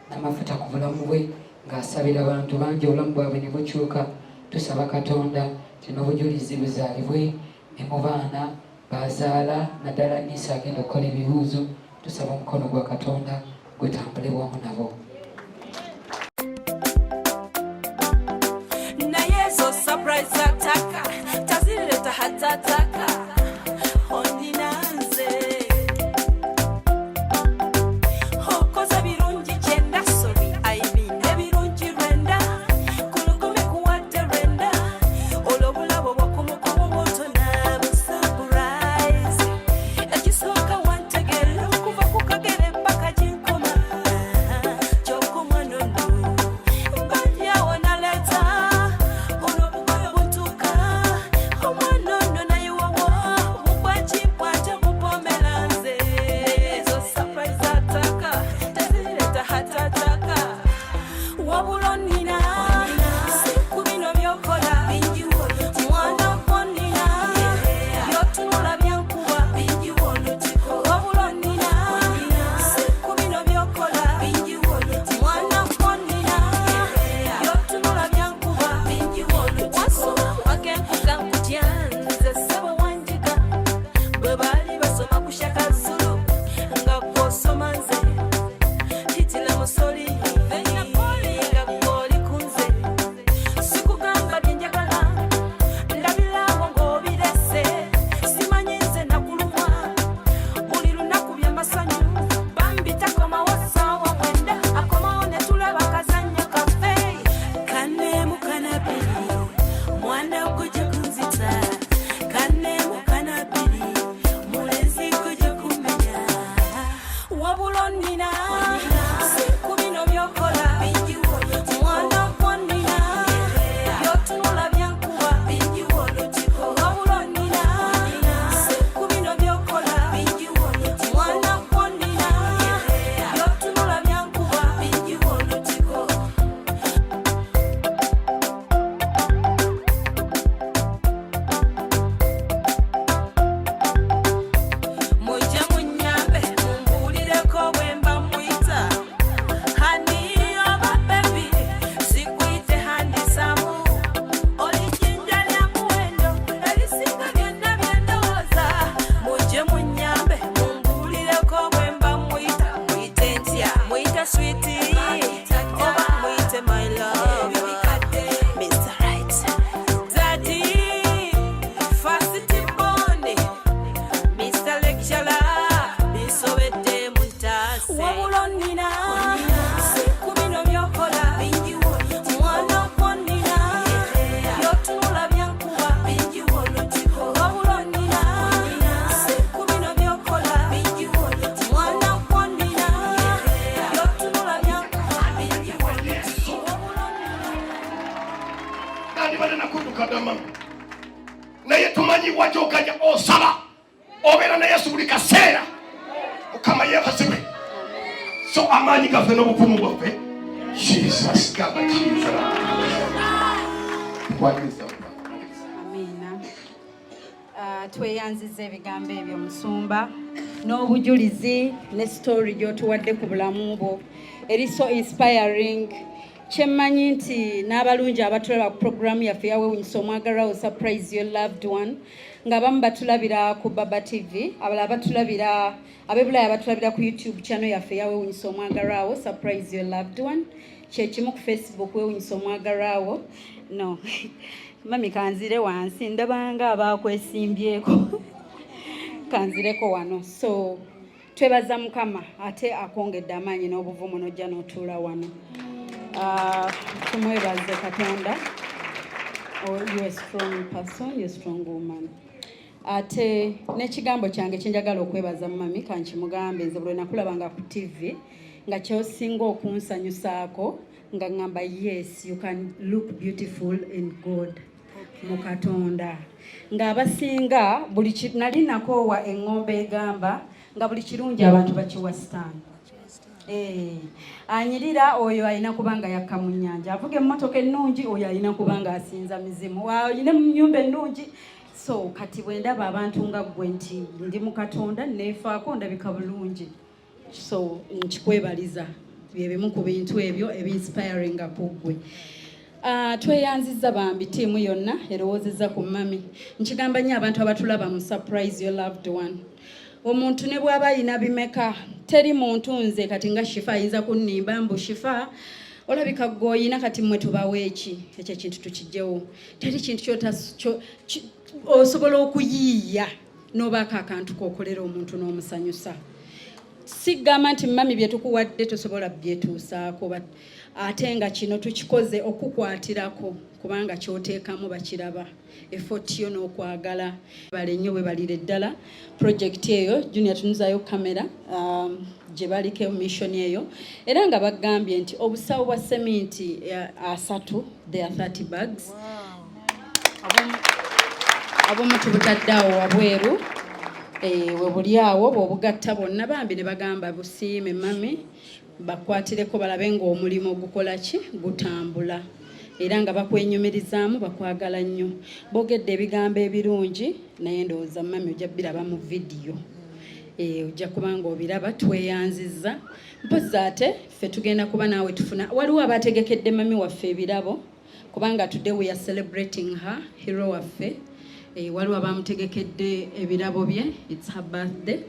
n'amafuta ku bulamu bwe ng'asabira abantu bangi obulamu bwabwe ne bukyuka. Tusaba Katonda nti n'obujulizi buzaalibwe ne mu baana bazaala naddala Nisa agenda okukola ebibuuzo. Tusaba omukono gwa Katonda gutambule wamu nabo. Naye zo surprise ataka tazileta hatataka ondinanze okoza birungi kyenda sorry I mean ebirungi rwenda kulugumi kuwadde rwenda olw'obulabo bw'okumukumu bw'otona busurprise ekisooka wantegera kuva ku kagere mpaka ginkoma ky'okumwanono mbadyawo naleta olw'obukoyo butuuka omwanono nayiwawo mugwakikwate mupomera nze ezo surprise ataka tezireta hatataka wabula nina siku bino byokola mwana wonnina byotunula byankuba wabula nina siku bino byokola mwana wonnina byotunula byankuba wasoma wagenkuga nkutya nze ssebo wanjiga bwe baali basoma ku Shakazulu nga gw'osoma nze hitila musoli nga gw'oli ku nze sikugamba bye njagala ndabirawo ng'obirese simanyi nze nakulumwa buli lunaku by'amasanyu bambi takomawo ssaawa mwenda akomawo ne tulaba kazannyo kaffe kanneemu kanabiri mwana gujja kunzita kanneemu kanabiri mulenzi gujja kumenya wabula nnina siku bino byokola mwana wonnina byotunula byankuba wabula nnina siku bino byokola mwana wonnina byotunula byankuba mujja munnyambe mumbuulireko bwe mba mwika wabula nnina siku bino byokola mwana wonnina byotunula byankuba wabula nnina siku bino byokola mwana wonnina byotunula byankuba nandi bale nakudukagamba naye tumanyi wajja okajja osaba obeera na yesu buli kaseera mukama yeebazibwe so amaanyi gaffe n'obukumu bwaffe jesus gamba jesus Amina. Tweyanziza ebigambo ebyo musumba n'obujulizi ne story gy'otuwadde ku bulamu bwo eri so inspiring. Kyemmanyi nti n'abalungi abatulaba ku programu yaffe yaweewunyisa omwagalwawo surprise your loved one ng'abamu batulabira ku Baba TV, abalala batulabira ab'ebulaya batulabira ku YouTube channel yaffe yaweewunyisa omwagalwawo surprise your loved one. Kyekimu ku Facebook weewunyisa omwagalwawo. No. Mami kanzire wansi ndabanga abakwesimbyeko. Kanzireko wano. So twebaza Mukama ate akongedde amaanyi n'obuvumu n'ojja n'otuula wano. Tumwebaze Katonda. Oh, you are a strong person, you are a strong woman. Ate n'ekigambo kyange kyenjagala okwebaza mami kankimugambe nze bwe nakulabanga ku TV nga kyosinga okunsanyusaako nga ngamba yes you can look beautiful in God mu Katonda ng'abasinga buli nali nakoowa eŋŋombe egamba nga buli kirungi abantu bakiwa stand. Anyirira oyo alina kubanga yakka mu nnyanja avuga emmotoka ennungi oyo alina kubanga asinza mizimu ayina mu nnyumba ennungi. So kati bwe ndaba abantu nga gwe nti ndi mu Katonda neefaako ndabika bulungi, so nkikwebaliza byebimu ku bintu ebyo ebinspiringa ku ggwe. Tweyanziza bambi ttiimu yonna erowoozezza ku mami. Nkigamba nnyo abantu abatulaba mu surprise your loved one. Omuntu ne bw'aba alina bimeka teri muntu nze kati nga Shifa ayinza kunnimba mbu Shifa olabika gwoyina kati mmwe tubawe eki ekyo ekintu tukijjewo. Teri kintu osobola okuyiiya n'obaako akantu k'okolera omuntu n'omusanyusa. Sigamba nti mami bye tukuwadde tosobola byetuusaako ate nga kino tukikoze okukwatirako kubanga kyoteekamu bakiraba effort yo n'okwagala. Bale nnyo bwe balire ddala project eyo Junior tunuzaayo kamera gye baliko mission eyo era nga bagambye nti obusawo bwa seminti 3 there are 30 bags. Abumu tubutaddeawo wabweru we buli awo bw'obugatta bonna bambi ne bagamba busiime mami bakwatireko balabe ng'omulimu gukola ki gutambula era nga bakwenyumirizaamu bakwagala nnyo. Boogedde ebigambo ebirungi naye ndowooza mami ojja biraba mu vidiyo ojja kubanga obiraba. Tweyanzizza mpozzi ate ffe tugenda kuba naawe tufuna waliwo abategekedde mami waffe ebirabo kubanga today we are celebrating her hero waffe. Waliwo abamutegekedde ebirabo bye, it's her birthday.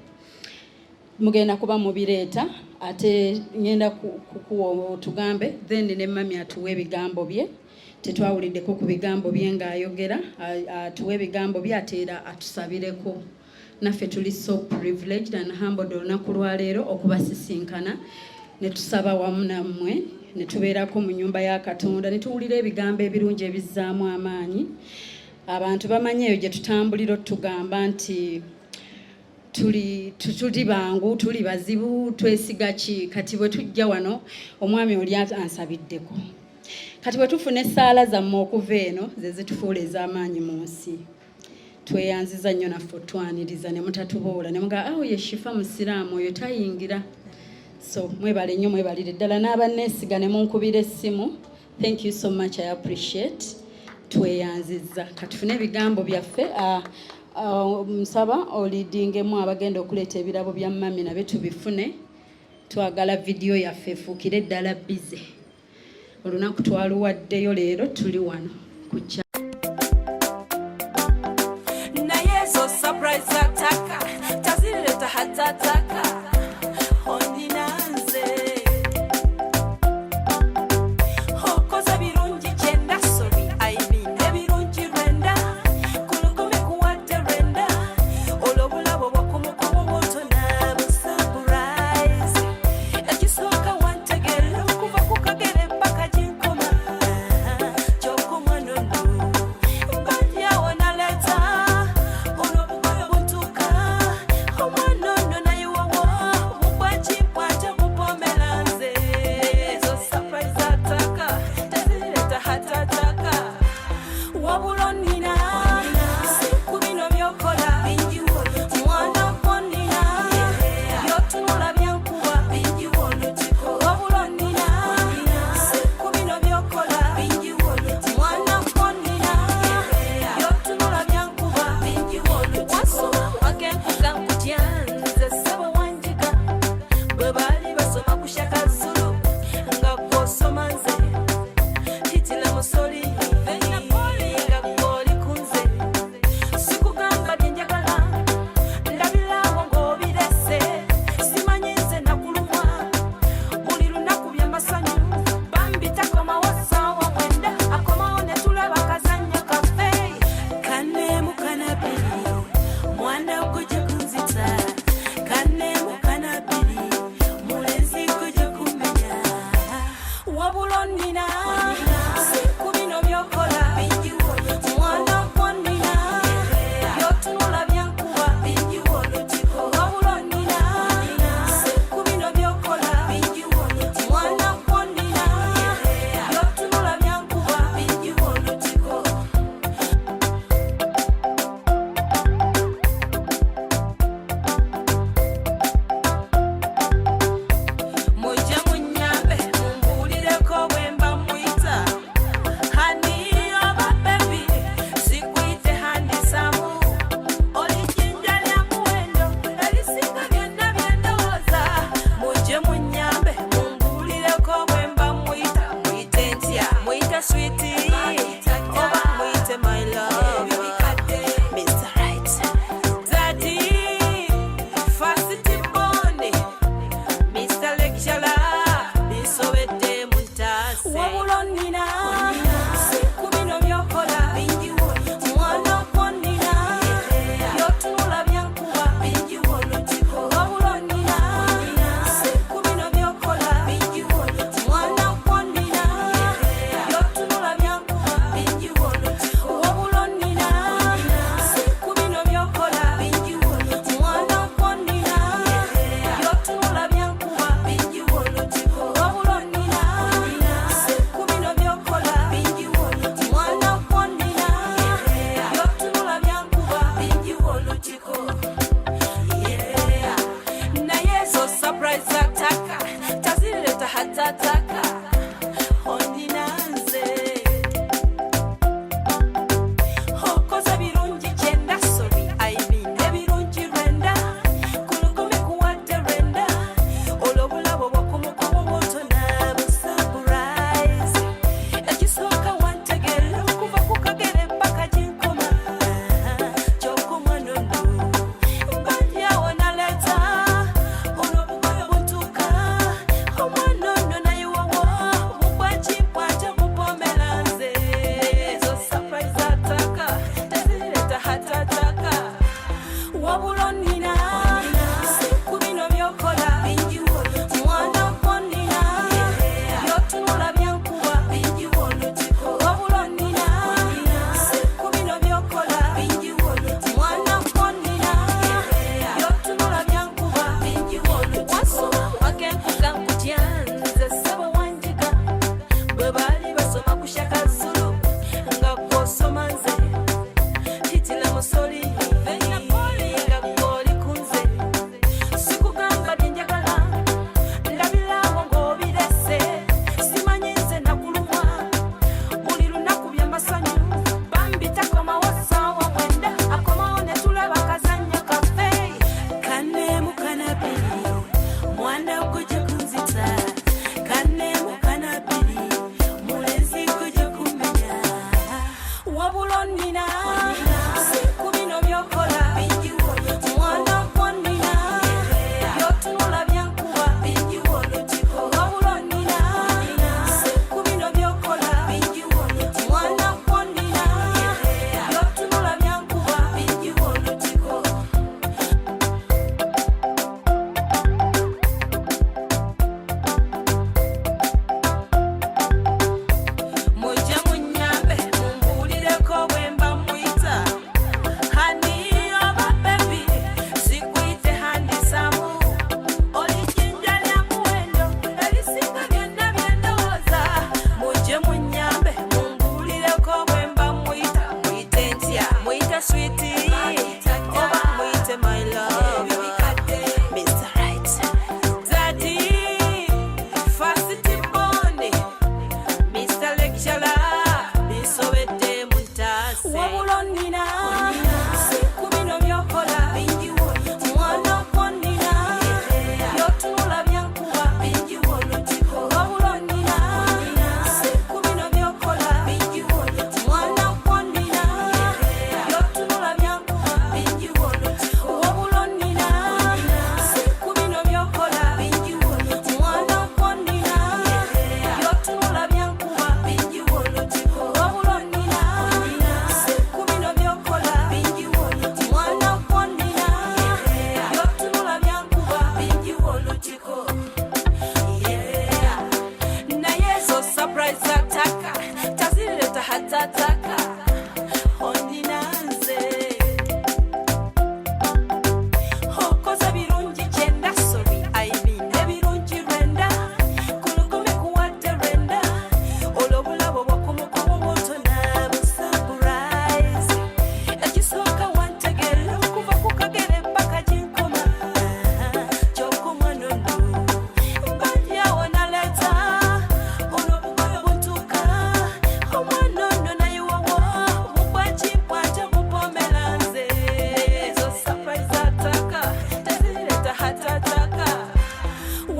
Mugenda kuba mubireeta ate ngenda kukuwa tugambe then ne mami atuwe ebigambo bye. Tetwawuliddeko ku bigambo bye ng'ayogera atuwe ebigambo bye ate era atusabireko. Naffe tuli so privileged and humbled olunaku lwaleero okubasisinkana ne tusaba wamu nammwe ne tubeerako mu nnyumba ya Katonda ne tuwulira ebigambo ebirungi ebizzaamu amaanyi. Abantu bamanyi eyo gye tutambulira tugamba nti tuli bangu tuli bazibu twesiga ki. Kati bwe tujja wano omwami oli ansabiddeko. Kati bwe tufuna essaala zammwe okuva eno ze zitufuula ez'amaanyi mu nsi. Tweyanziza nnyo naffe twaniriza ne mutatuboola ne mugaa awo ye Shifa musiraamu oyo tayingira. So mwebale nnyo mwebalire ddala n'abanneesiga ne munkubira essimu. Thank you so much, I appreciate. Tweyanziza katufune ebigambo byaffe. Nsaba olidingemu abagenda okuleeta ebirabo bya mami nabe tubifune. Twagala vidiyo yaffe efuukire ddala bize. Olunaku twaluwaddeyo leero tuli wano ku naye zo surprise ataka tazileta hatataka ondinanze okoza birungi kyenda sobi aibine birungi rwenda kulukumi kuwadde rwenda olwobulabo bwakumukumu buto nabu surprise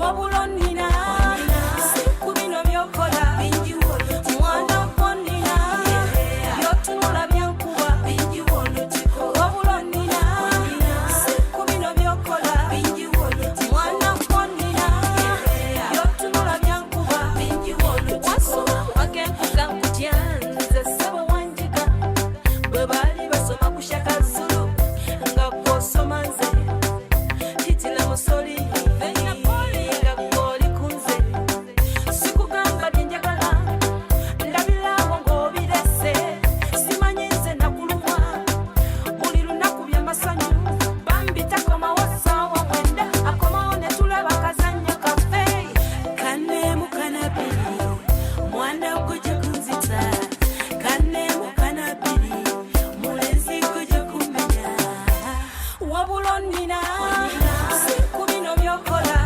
wabula onnina ku bino by'okola mwana wonnina by'otunula byankuba wabula onnina ku bino by'okola mwana wonnina by'otunula byankuba wasoma wagenkuga nkutya nze ssebo wanjiga bwe baali basoma ku Shakazulu nga gw'osoma nze hitila musoli nga gw'oli ku nze sikugamba bye njagala ndabirawo ng'obirese simanyi nze nakulumwa buli lunaku by'amasanyu bambi takomawo ssaawa mwenda akomawo ne tulaba kazannyo kaffe kanneemu kanabiri mwana gujja kunzita kanneemu kanabiri mulenzi gujja kummenya wabula onnina ku bino by'okola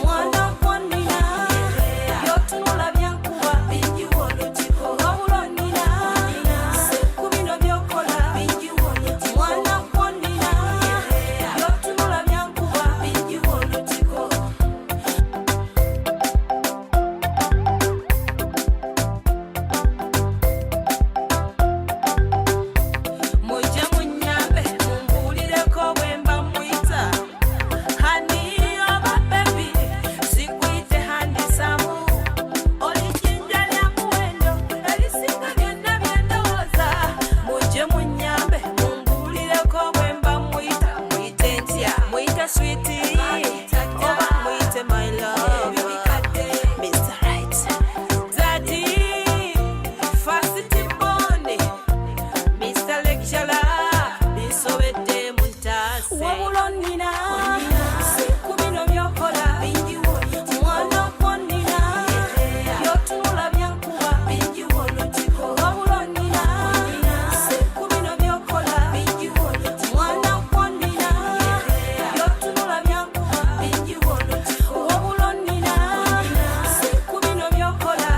mwana wonnina by'otunula byankuba wabula onnina ku bino by'okola mwana wonnina by'otunula byankuba mujja munnyambe mumbuulireko bwe mba muyita hani oba bebi sikuyite handisamu oli jjinja lya muwendo erisinga byonna bye ndowooza mujje munnyambe mumbuulireko bwe mba muyita muyite ntya muyite switi oba muyite my love Mr. Right Daddy Fast Bond Mr. Lecturer, bisobedde mu ntaase wabula onnina ku bino by'okola mwana wonnina by'otunula byankuba wabula onnina ku bino by'okola mwana wonnina by'otunula byankuba wabula onnina ku bino by'okola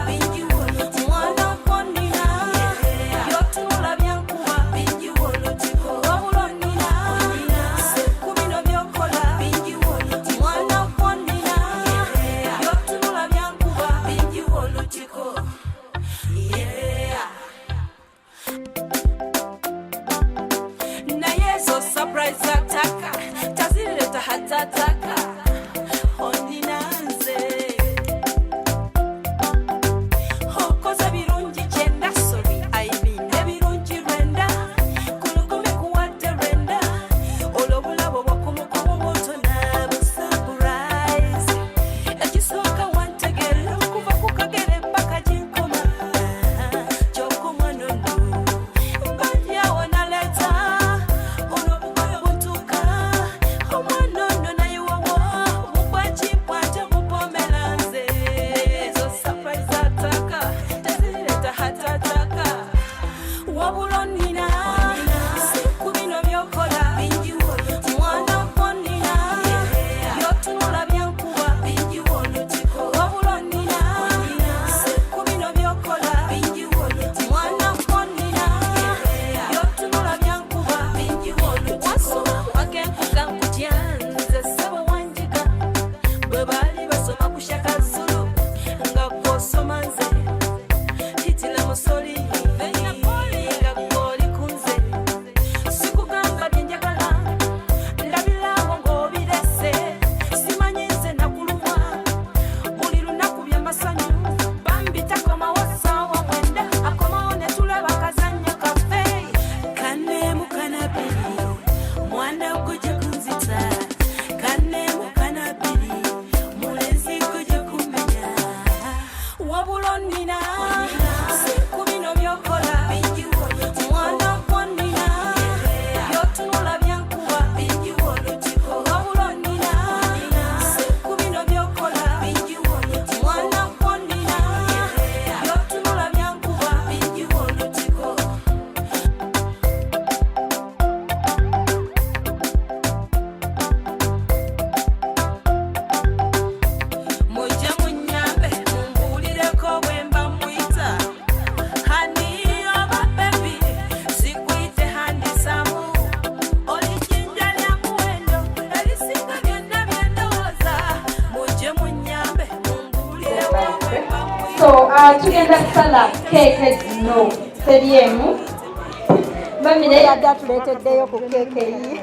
mwana wonnina by'otunula byankuba wabula onnina ku bino by'okola mwana wonnina by'otunula byankuba naye ezo surprise ataka tazireta hatataka onnina nze okoze birungi kyenda sobi ebirungi lwenda kulukumi kuwadde lwenda olw'obulabo bwakumukumu bwotona busapurize ekisooka wantegera okuva ku kagere mpaka gyenkoma ky'okumwanono mbadyawo naleeta buno bugoye buntuuka omwanono naye wowo bugwakimpwate mupomera nze ezo surprise ataka tezireta hatataka wabula onnina ku bino by'okola mwana wonnina by'otunula byankuba wabula onnina ku bino by'okola mwana wonnina by'otunula byankuba wasoma wagenkuga nkutya nze ssebo wanjiga bwe baali basoma ku Shakazulu nga gw'osoma nze hitila musoli nga gw'oli ku nze sikugamba bye njagala ndabirawo ng'obirese simanyi nze nakulumwa buli lunaku by'amasanyu bambi takomawo ssaawa mwenda akomawo ne tulaba kazannyo kaffe kanneemu kanabiri mwana gujja kunzita kanneemu kanabiri mulenzi gujja tugenda kusala keeke zino teri emu bamire yadde atuleeteddeyo ku keeke yi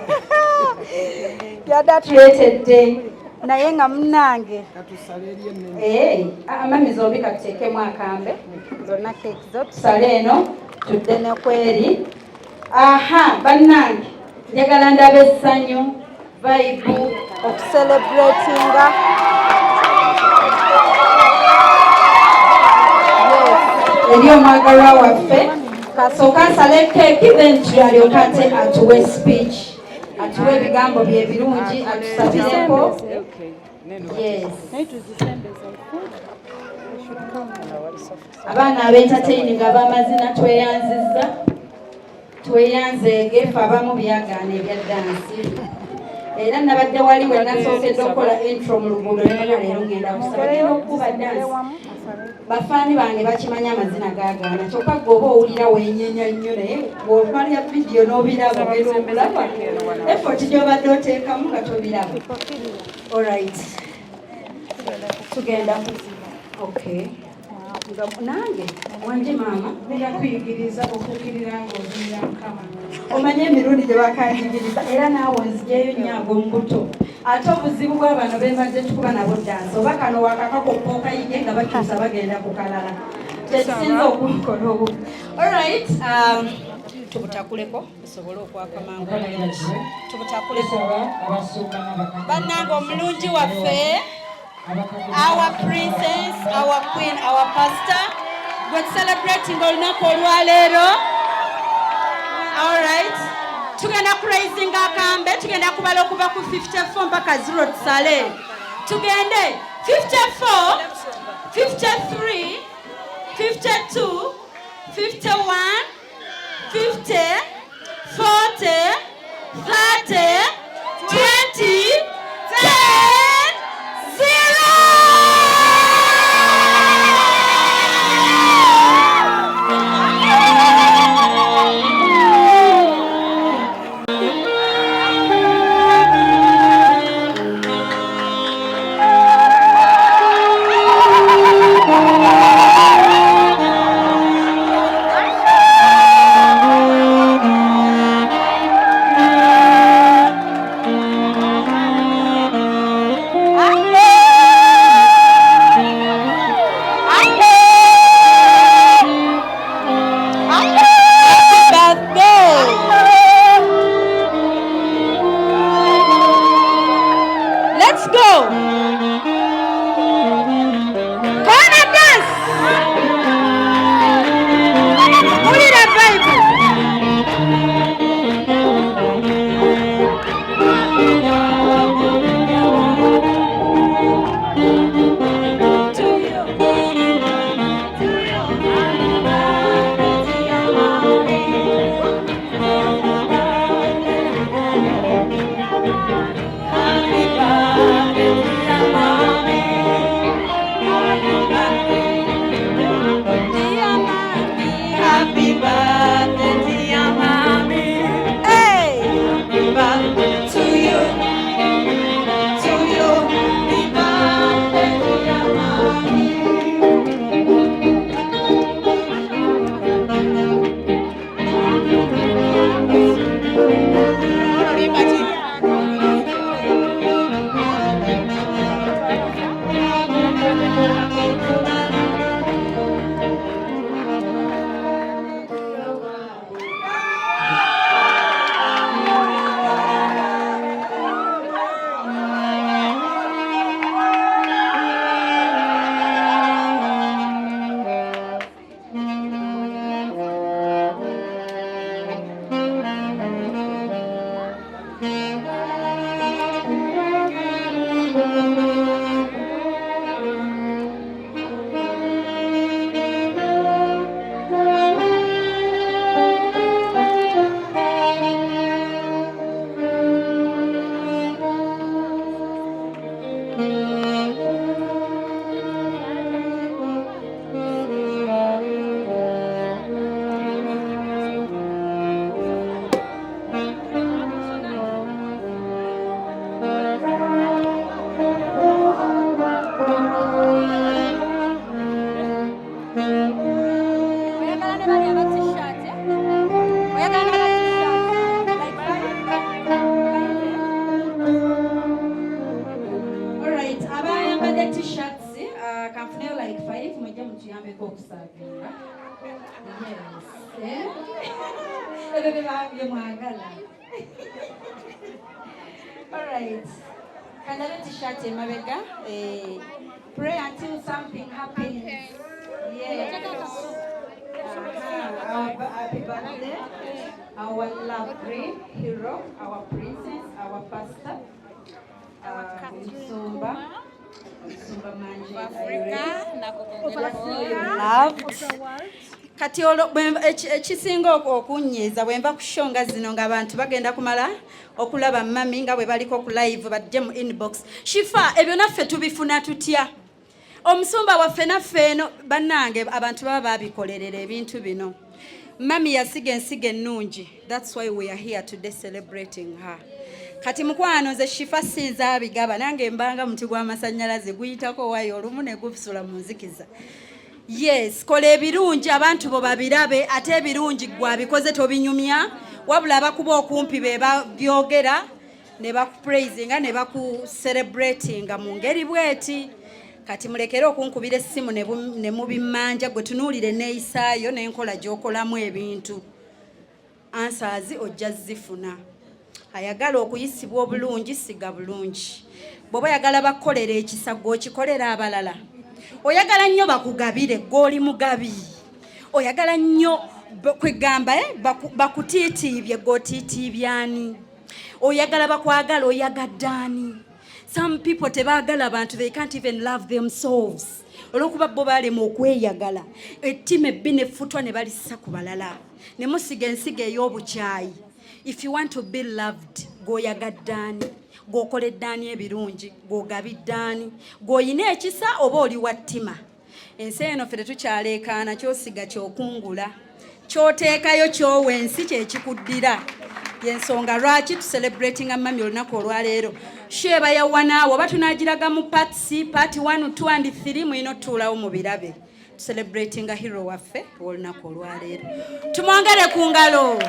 yadde atuleetedde naye nga munnange mami zombi katuteekemu akambe zonna keeki zo tusale eno tudde ne kweri bannange njagala ndaba essanyu vaibu okucelebratinga eri omwagalwa waffe kasooka asale keeki then tuyalyoka ate atuwe speech atuwe ebigambo bye birungi atusabireko abaana abentertaining ab'amazina tweyanzeege fe abamu byagaana ebya dansi era nabadde wali we nasookedde okukola intro mu luguudo leero ngenda kusaba okukuba dansi bafaani bange bakimanya amazina gagaana kyokka gwe oba owulira wenyenya nnyo naye bw'omalya vidiyo n'obiraba ogenda okulaba effort gy'obadde oteekamu nga tobiraba alright tugenda okay nange wanje maama ndakuyigiriza okukkirira ng'ozirira mukama omanye emirundi gye bakanjigiriza era naawe nzijeyo nnyo ag'omubuto ate obuzibu bw'abano bemazze tukuba nabo dansi oba kano wakakakoppa okayige nga bakyusa bagenda ku kalala kyekisinza okukola obu alright tubutakuleko busobole okwaka mangu tubutakuleko bannange omulungi waffe our princess, our queen, our pastor. We're celebrating olunaku olwaleero. All right. Tugenda praising akambe, tugenda kubala okuva ku 54 mpaka 0 tusale. Tugende 54, 53, 52, 51, 50, 40, 30, 20, 10. Alright, abayambadde t-shirts, kanfuneyo like 5 mujje mutuyambeko okusavinga. Yes. Ebyo bye mwagala. Alright. Kandabe t-shirt emabega. Pray until something happens. Yes. Our happy birthday. Our lovely hero, our princess, our pastor. Nsumba Manje kati ekisinga okunyiiza bwe nva kushonga zino ng'abantu bagenda kumala okulaba mami nga bwe baliko ku live bajje mu inbox Shifa ebyo naffe tubifuna tutya omusumba waffe naffe eno bannange abantu baba babikolerera ebintu bino mami yasiga ensiga ennungi that's why we are here today celebrating her kati mukwano nze Shifa sinza abigaba nange mbanga muti gw'amasannyalaze guyitako wayo olumu ne gusula mu nzikiza yes kola ebirungi abantu bo babirabe ate ebirungi gwabikoze tobinyumya wabula abakuba okumpi be byogera ne bakupraisinga ne bakucelebratinga mu ngeri bweti kati mulekere okunkubira essimu ne mubimanja gwe tunuulire neeyisaayo n'enkola gy'okolamu ebintu answers ojja zifuna ayagala okuyisibwa obulungi siga bulungi bw'oba oyagala bakolera ekisa gw'okikolera abalala oyagala nnyo bakugabire gw'oli mugabi oyagala nnyo kwegamba bakutiitiibye gw'otiitiibyani oyagala bakwagala oyagaddaani some people tebaagala bantu they can't even love themselves olw'okuba bo balema okweyagala ettima ebbi neffutwa ne balissa ku balala ne musiga ensiga ey'obukyayi if you want to be loved g'oyagaddaani g'okoleddaani ebirungi g'ogabiddaani g'oyina ekisa oba oli wa ttima ensi eno ffe tetukyaleekaana kyosiga kyokungula kyoteekayo kyowa ensi kyekikuddira yensonga lwaki tucelebratinga mami olunaku olwaleero sheeba yawanaawo oba tunaagiraga mu party 1 2 and 3 mulina otutuulawo mu birabe tucelebratinga hero waffe olunaku olwaleero tumwongere ku ngalo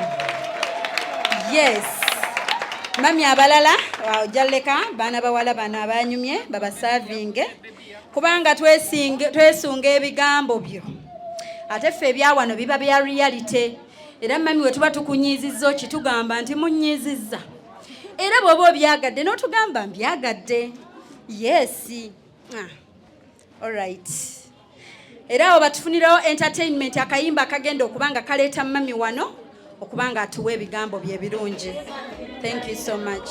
yes mami abalala ojjaleka baana bawala bano abanyumye babasavinge kubanga twesunga ebigambo byo ate ffe ebyawano biba bya reality era mami we tuba tukunyiizizza kitugamba nti munnyiizizza era bw'oba obyagadde n'otugamba mbyagadde yes alright era awo batufunirawo entertainment akayimba akagenda okubanga kaleeta mami wano okubanga atuwa ebigambo bye birungi thank you so much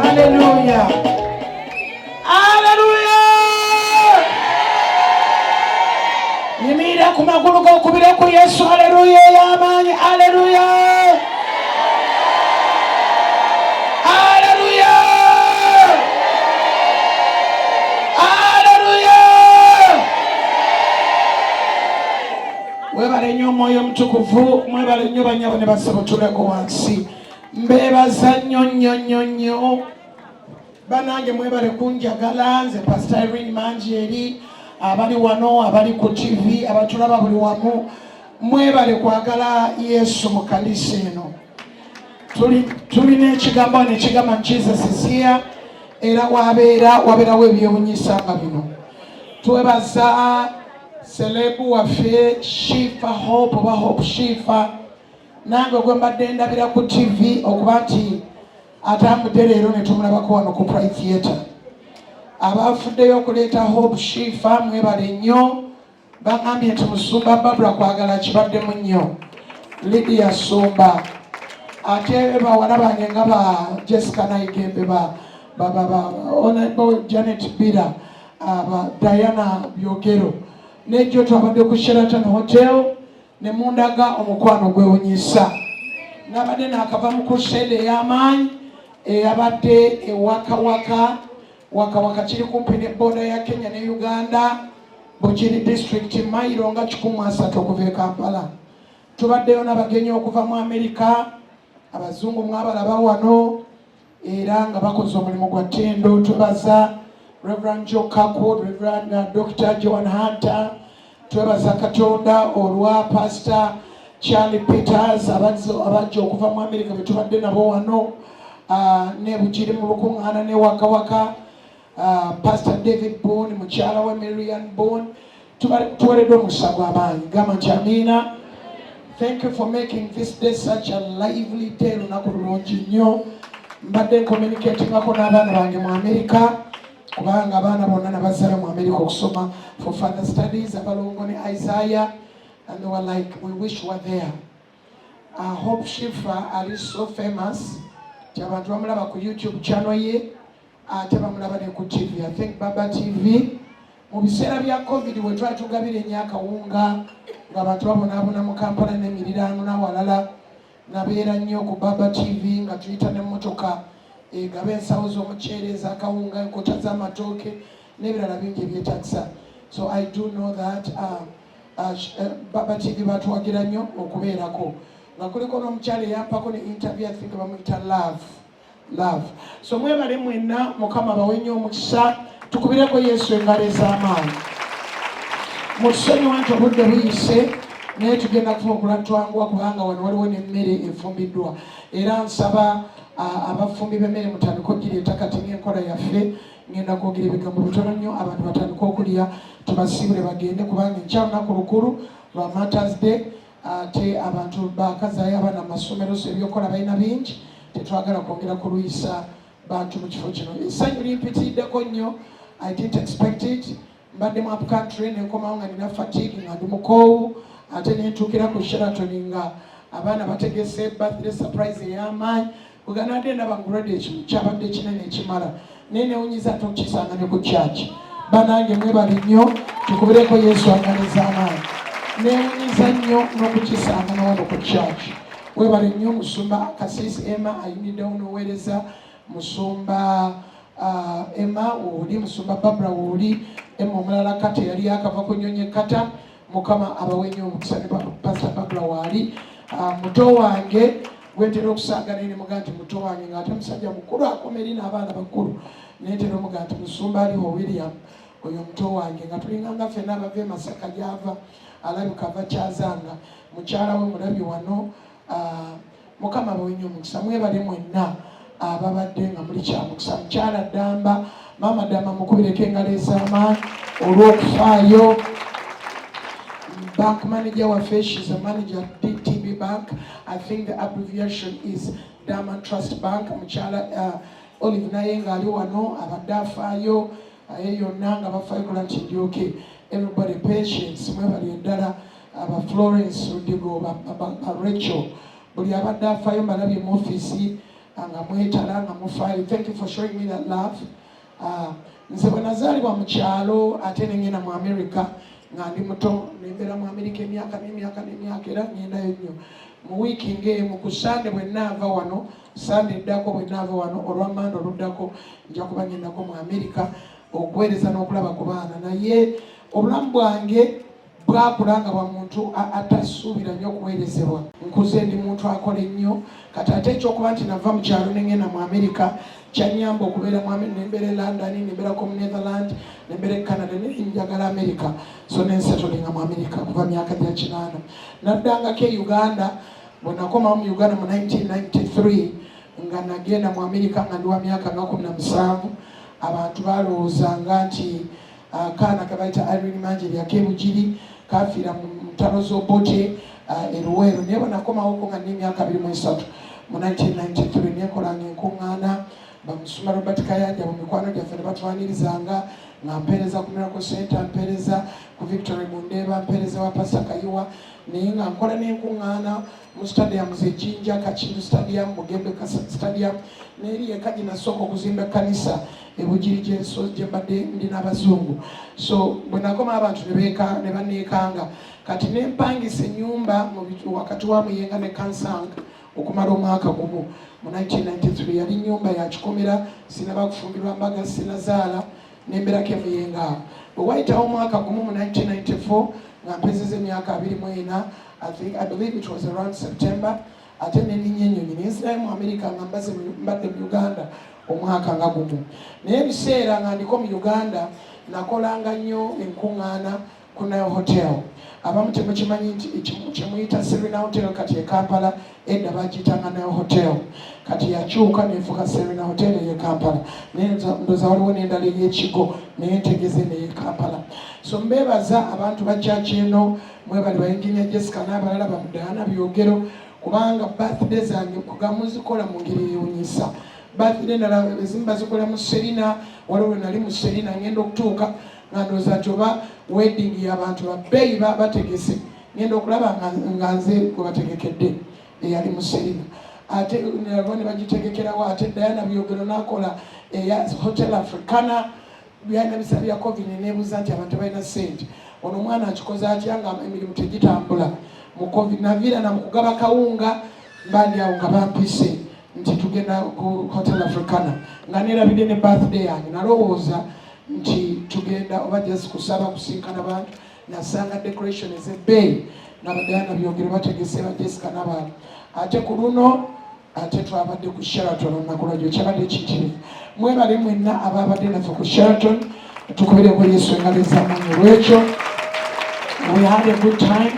Hallelujah. Hallelujah. Nimira ku magulu g'okubira ku Yesu. Hallelujah y'amaanyi. Hallelujah. Hallelujah. Hallelujah. Webale nnyo omwoyo omutukuvu, mwebale nnyo bannyabo ne basabo tuleko wansi. Mbebaza nnyo banange mwebale kunjagala nze Pastor Irene Manjeri abali wano abali ku TV abatulaba buli wamu mwebale kwagala Yesu mu kanisa eno tulina ekigambo nekigamba Jesus is here era wabeerawo ebyewunyisa nga bino twebaza selebu waffe Shifa Hope oba Hope Shifa nange ogwe mbadde ndabira ku TV okuba nti atambudde leero ne tumulabako wano ku Pride Theatre abafuddeyo okuleeta Hope Shifa mwebale nnyo bagambye nti Musumba Barbara kwagala kibaddemu nnyo Lydia Sumba ate bawala bange nga ba Jessica Naigembe Honorable Janet Bira Diana Byogero nejjo twabadde ku Sheraton Hotel ne mundaga omukwano gwewunyisa nabadde nakava mu crusade ey'amaanyi eyabadde Waka kiri kumpi ne border ya Kenya ne Uganda Bugiri district mailo nga 13 okuva e Kampala tubaddeyo n'abagenyi okuva mu America abazungu mwabalaba wano era nga bakoze omulimu gwa ttendo tubaza Reverend Joe Kakwood, Reverend Dr. Joan Hunter twebaza Katonda olwa Pastor Charlie Peters abajja okuva mu America betubadde nabo wano ne bujiri mu bukuŋŋaana ne waka Pastor David Boone mukyala wa Marian Boone tubaledde omukisa gw'abangi gamba nti amiina. Thank you for making this day such a lively day. Lunaku lulungi nnyo. Mbadde ncommunicatingako n'abaana bange mu America kubanga abaana bonna nabazaala mu America okusoma for further studies. Abalongo ne Isaiah and they were like, we wish we were there. Hope Shifa is so famous. Abantu bamulaba ku YouTube channel ye ate bamulaba ne ku TV. I think Baba TV mu biseera bya COVID we twali tugabira ennyakawunga ng'abantu babonaabona mu Kampala n'emiriraano n'awalala. Nabeera nnyo ku Baba TV nga tuyita n'emmotoka egaba ensawo z'omuceere ez'akawunga enkota z'amatooke n'ebirala bingi ebyetagisa. So I do know that Baba TV batuwagira nnyo okubeerako nga kuliko n'omukyala eyampako ne interview I think bamuyita love. So mwebale mwenna Mukama bawe nnyo omukisa tukubireko Yesu engalo ez'amaanyi. Mutusonyiwa nti obudde buyise naye tugenda kufuba twanguwa kubanga wano waliwo n'emmere efumbiddwa era nsaba abafumbi b'emmere mutandika ogireeta kati ng'enkola yaffe ngenda kwogera ebigambo bitono nnyo abantu batandika okulya tubasiibule bagende kubanga enkya lunaku lukulu lwa Mother's Day ate abantu bakazaayo abaana mu masomero so ebyokola balina bingi tetwagala kwongera kuluyisa bantu mu kifo kino. Essanyu limpitiddeko nnyo. I didn't expect it. Mbadde mu up country nenkomawo nga nina fatigue nga ndi mukoowu ate nentuukira ku Sheraton nga abaana bategese birthday surprise ey'amaanyi kuganadde ndaba ngulwadde kyabadde kinene ekimala naye newunyiza ate okukisanga ne ku church. Banange mwebale nnyo tukubireko Yesu engalo ez'amaanyi. Newunyiza nnyo n'okukisanga nawano ku church. Webale nnyo Musumba Kasisi Emma ayimiriddewo n'oweereza Musumba Emma wooli Musumba Barbara wooli Emma omulala kata yali akava kunyonye kata Mukama abawe nnyo omukisa ne Pastor Barbara waali muto wange gwentera okusanga ne muga nti muto wange ng'ate musajja mukulu akomeri n'abaana bakulu nentera omuga nti Musumba aliwo William oyo muto wange nga tulinganga ffenna abava e Masaka gy'ava alabika ava Kyazanga mukyala we mulabi wano. Mukama abawe nnyo omukisa mwebale mwenna ababadde nga muli kyamukisa. Mukyala Damba Mama Damba mukubireko engalo ez'amaanyi olw'okufaayo. Bank manager waffe, she's a manager at DTB Bank. I think the abbreviation is Diamond Trust Bank. Mukyala Olive naye ng'ali wano abadde afaayo yonna nga bafaayo kola nti ndyoke. Everybody patience mwebali eddala aba Florence Rudigo ba Rachel buli abadde afaayo mbalabye mu office nga mwetala nga mufaayo. Thank you for showing me that love. Nze bwe nazaalibwa mu kyalo ate ne ngenda mu America nga ndi muto nembeera mu America emyaka era ngendayo nnyo mu wiiki ng'emu ku Sande bwe naava wano Sande eddako bwe naava wano olwa Mande oluddako nja kuba ngendako mu America okuweereza n'okulaba ku baana naye obulamu bwange bwakula nga bwa muntu atasuubira nnyo okuweerezebwa. Nkuze ndi muntu akola ennyo kati ate ekyokuba nti nava mu kyalo nengenda mu America kyanyamba okubeera mu nembeera e London nembeerako mu Netherland nembeera e Canada nenjagala America so nensetolinga mu America kuva myaka gya 8 naddangako e Uganda bwe nakomawo mu Uganda mu 1993 nga nagenda mu America nga ndi wa myaka nga 17 abantu balowoozanga nti kaana kabaita Irene Manjeri ak'ebugiri kafiira mu ntalo z'Obote Eruweero naye bwe nakomawoko nga n'emyaka 23 mu 1993 nekolanga enkuŋŋaana bamusuma Robert Kayanja mu mikwano gyaffe ne batwanirizanga nga mpeereza ku Miracle Center mpeereza ku Victory Mundeba mpeereza wa Pastor Kayiwa naye nga nkola n'enkuŋŋaana mu stadium z'Ejjinja Kakindu Stadium Mugembe Stadium n'eri eka gye nasooka okuzimba ekkanisa ebugiri gye mbadde ndi n'abazungu. So bwe nakoma abantu ne baneekanga kati nempangisa ennyumba wakati wa Muyenga ne Kansanga okumala omwaka gumu mu 1993 yali nnyumba ya kikomera sinaba kufumbirwa mbaga sinazaala nemberako Muyenga awo bwe wayitawo omwaka gumu mu 1994 nga mpezeza emyaka 24 I believe it was around September ate neninya ennyonyi nensirayo mu America nga mbadde mu Uganda omwaka nga gumu naye ebiseera nga ndiko mu Uganda nakolanga nnyo enkuŋŋaana kunayo hotel abamu temukimanyi nti kyemuyita Serena Hotel kati e Kampala edda bagiyitanga nayo hotel kati yakyuka nefuuka Serena Hotel eye Kampala naye ndoza waliwo n'endala ey'ekigo naye ntegeze neye Kampala. So mbebaza abantu ba church eno mwebali bayinginya Jessica n'abalala bamudana byogero kubanga birthday zange kugamuzikola mu ngeri eyewunyisa. Birthday ndala ezimu bazikola mu Serena, waliwo nali mu Serena ngenda okutuuka nga ndowooza nti oba wedding y'abantu babbeeyi bategese ngenda okulaba nga nze gwe bategekedde eyali mu Serena. Ate nabo ne bagitegekerawo ate Diana byogero n'akola eya Hotel Africana byalina bisa bya COVID nebuuza nti abantu balina ssente. Ono omwana akikoze atya nga emirimu tegitambula mu COVID naviira na mukugaba kawunga mbandi awo nga bampise nti tugenda ku Hotel Africana nga nerabidde ne birthday yange nalowooza nti tugenda oba just kusaba kusinkana bantu nasanga decoration ez'ebbeeyi n'abadayana byogere bategese ba Jessica n'abantu. Ate ku luno ate twabadde ku Sheraton olunaku lwajjo kyabadde kiyitirivu. Mwebale mwenna ababadde naffe ku Sheraton tukubireko Yesu engalo ez'amaanyi olwekyo. We had a good time.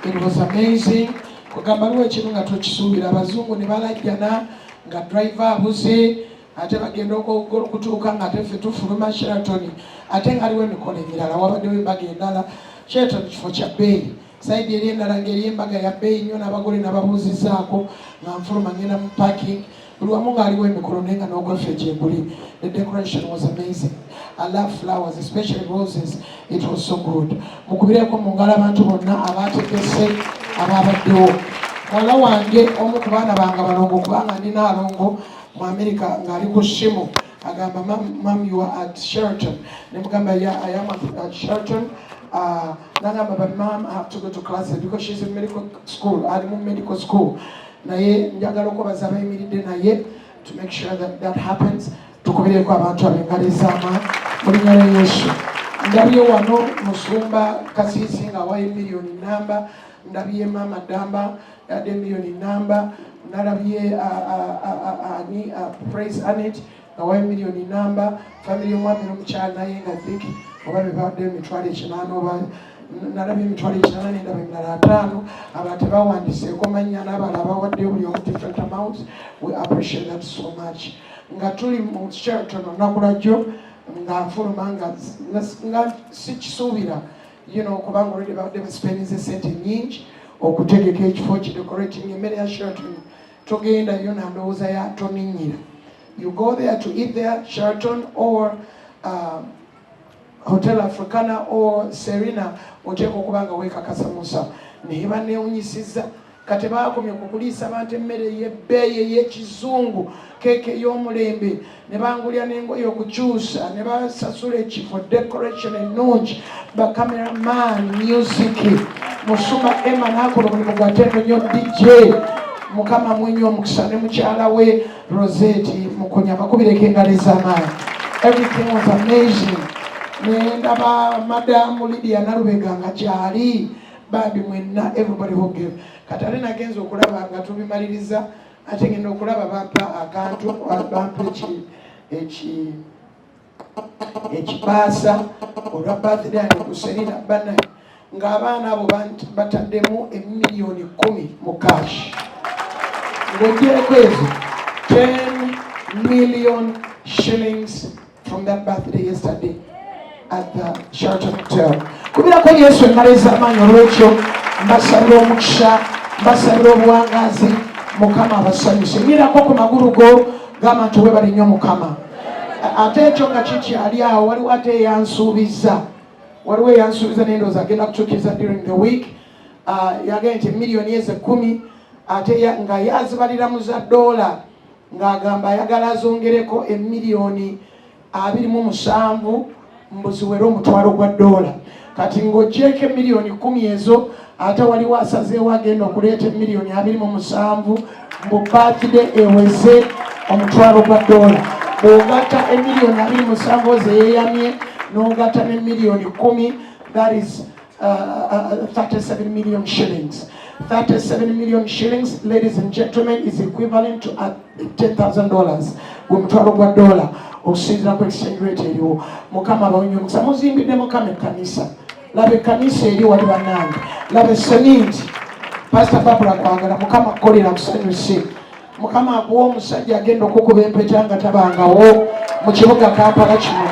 It was amazing. Kugamba luwe ekintu nga tukisuubira abazungu ne balajjana nga driver abuze ate bagenda okutuuka nga ate ffe tufuluma Sheraton ate ngaliwo emikono emirala wabaddewo embaga endala. Sheraton kifo kya bbeeyi saidi eri endala ngeri embaga ya bbeeyi nnyo n'abagole n'ababuuzizaako nga nfuluma ngenda mu parking buli wamu ng'aliwo emikolo naye nga n'ogwaffe gyeguli. The decoration was amazing. I love flowers, especially roses. It was so good. Mukubireko mu ngalo abantu bonna abategese ababaddewo. Mwala wange omu ku baana bange abalongo kubanga nina alongo mu America ng'ali ku Shimo agamba mom you are at Sheraton. Ne mugamba yeah I am at Sheraton. Nagamba but mom I have to go to classes because she's in medical school. Ali mu medical school. Naye njagala okubaza abayimiridde naye to make sure that happens. Tukubireko abantu ab'engalo ez'amaanyi mu linnya lya Yesu. Ndabye wano Musumba Kasisi nga waye miliyoni namba, ndabye Mama Damba yadde miliyoni namba, nalabye Praise Annette nga waye miliyoni namba, family y'omwami n'omukyala naye nga think oba bebadde emitwalo 8 oba nalabye emitwalo 8 n'endaba emirala 5 abantu bawandiseeko mannya n'abalala bawaddeyo buli omu different amounts. We appreciate that so much. Nga tuli mu Sheraton olunaku lwajjo nga nfuluma nga sikisuubira kubanga olwedde babadde basipenize sente nnyingi okutegeka ekifo kidecorating emmere ya Sheraton togendayo nandowooza yatoninnyira. You go there to eat there, Sheraton or Hotel Africana or Serena oteeka okuba nga weekakasa musa naye baneewunyisiza kati baakomye okukuliisa abantu emmere ey'ebbeeyi ey'ekizungu keeke ey'omulembe ne bangulya n'engoye okukyusa ne basasula ekifo decoration ennungi bacameraman music Musumba Emma n'akola omulimu gwatendo nnyo DJ Mukama mwenye omukisa ne mukyala we Rosette Mukonya bakubireko engalo ez'amaanyi. Everything was amazing. Ndaba Madam Lydia Nalubega nga kyali babi mwenna everybody who give. Kati ate nagenza okulaba nga tubimaliriza ate ngenda okulaba bampa akantu bampa ekipaasa olwa birthday yange ku Serena bana ng'abaana abo bataddemu emiliyoni 10 mu cash. Ng'ogyeko ezo 10 million shillings from that birthday yesterday at the Sheraton Hotel. Kubirako Yesu engalo ez'amaanyi olwekyo mbasabira omukisa mbasabira obuwangazi Mukama abasanyuse. Nyirako ku magulu go gamba nti webale nnyo Mukama. Ate ekyo nga kikyali awo waliwo ate eyansuubiza n'endowooza agenda kutuukiriza during the week. Yagenda nti miliyoni eze 10 ate nga yazibalira mu za dola ng'agamba ayagala azongereko emiliyoni 27 mbuziwere omutwalo gwa dola. Kati ng'ogyeko emiliyoni 10 ezo ate waliwo asazeewo agenda okuleeta emiliyoni 27 mu birthday eweze omutwalo gwa dola. Bw'ogatta emiliyoni 27 ze yeeyamye n'ogatta n'emiliyoni 10 that is 37 million shillings. 37 million shillings, ladies and gentlemen, is equivalent to $10,000. Gw'omutwalo gwa dola okusinziira ku exchange rate eriwo. Mukama abawonye omukisa. Muzimbidde Mukama ekkanisa laba ekkanisa eri wali bannange laba eseminti pastor Barbara kwagala mukama kolera kusanyuse mukama akuwa omusajja agenda okukuba empeta nga tabangawo mu kibuga Kampala kino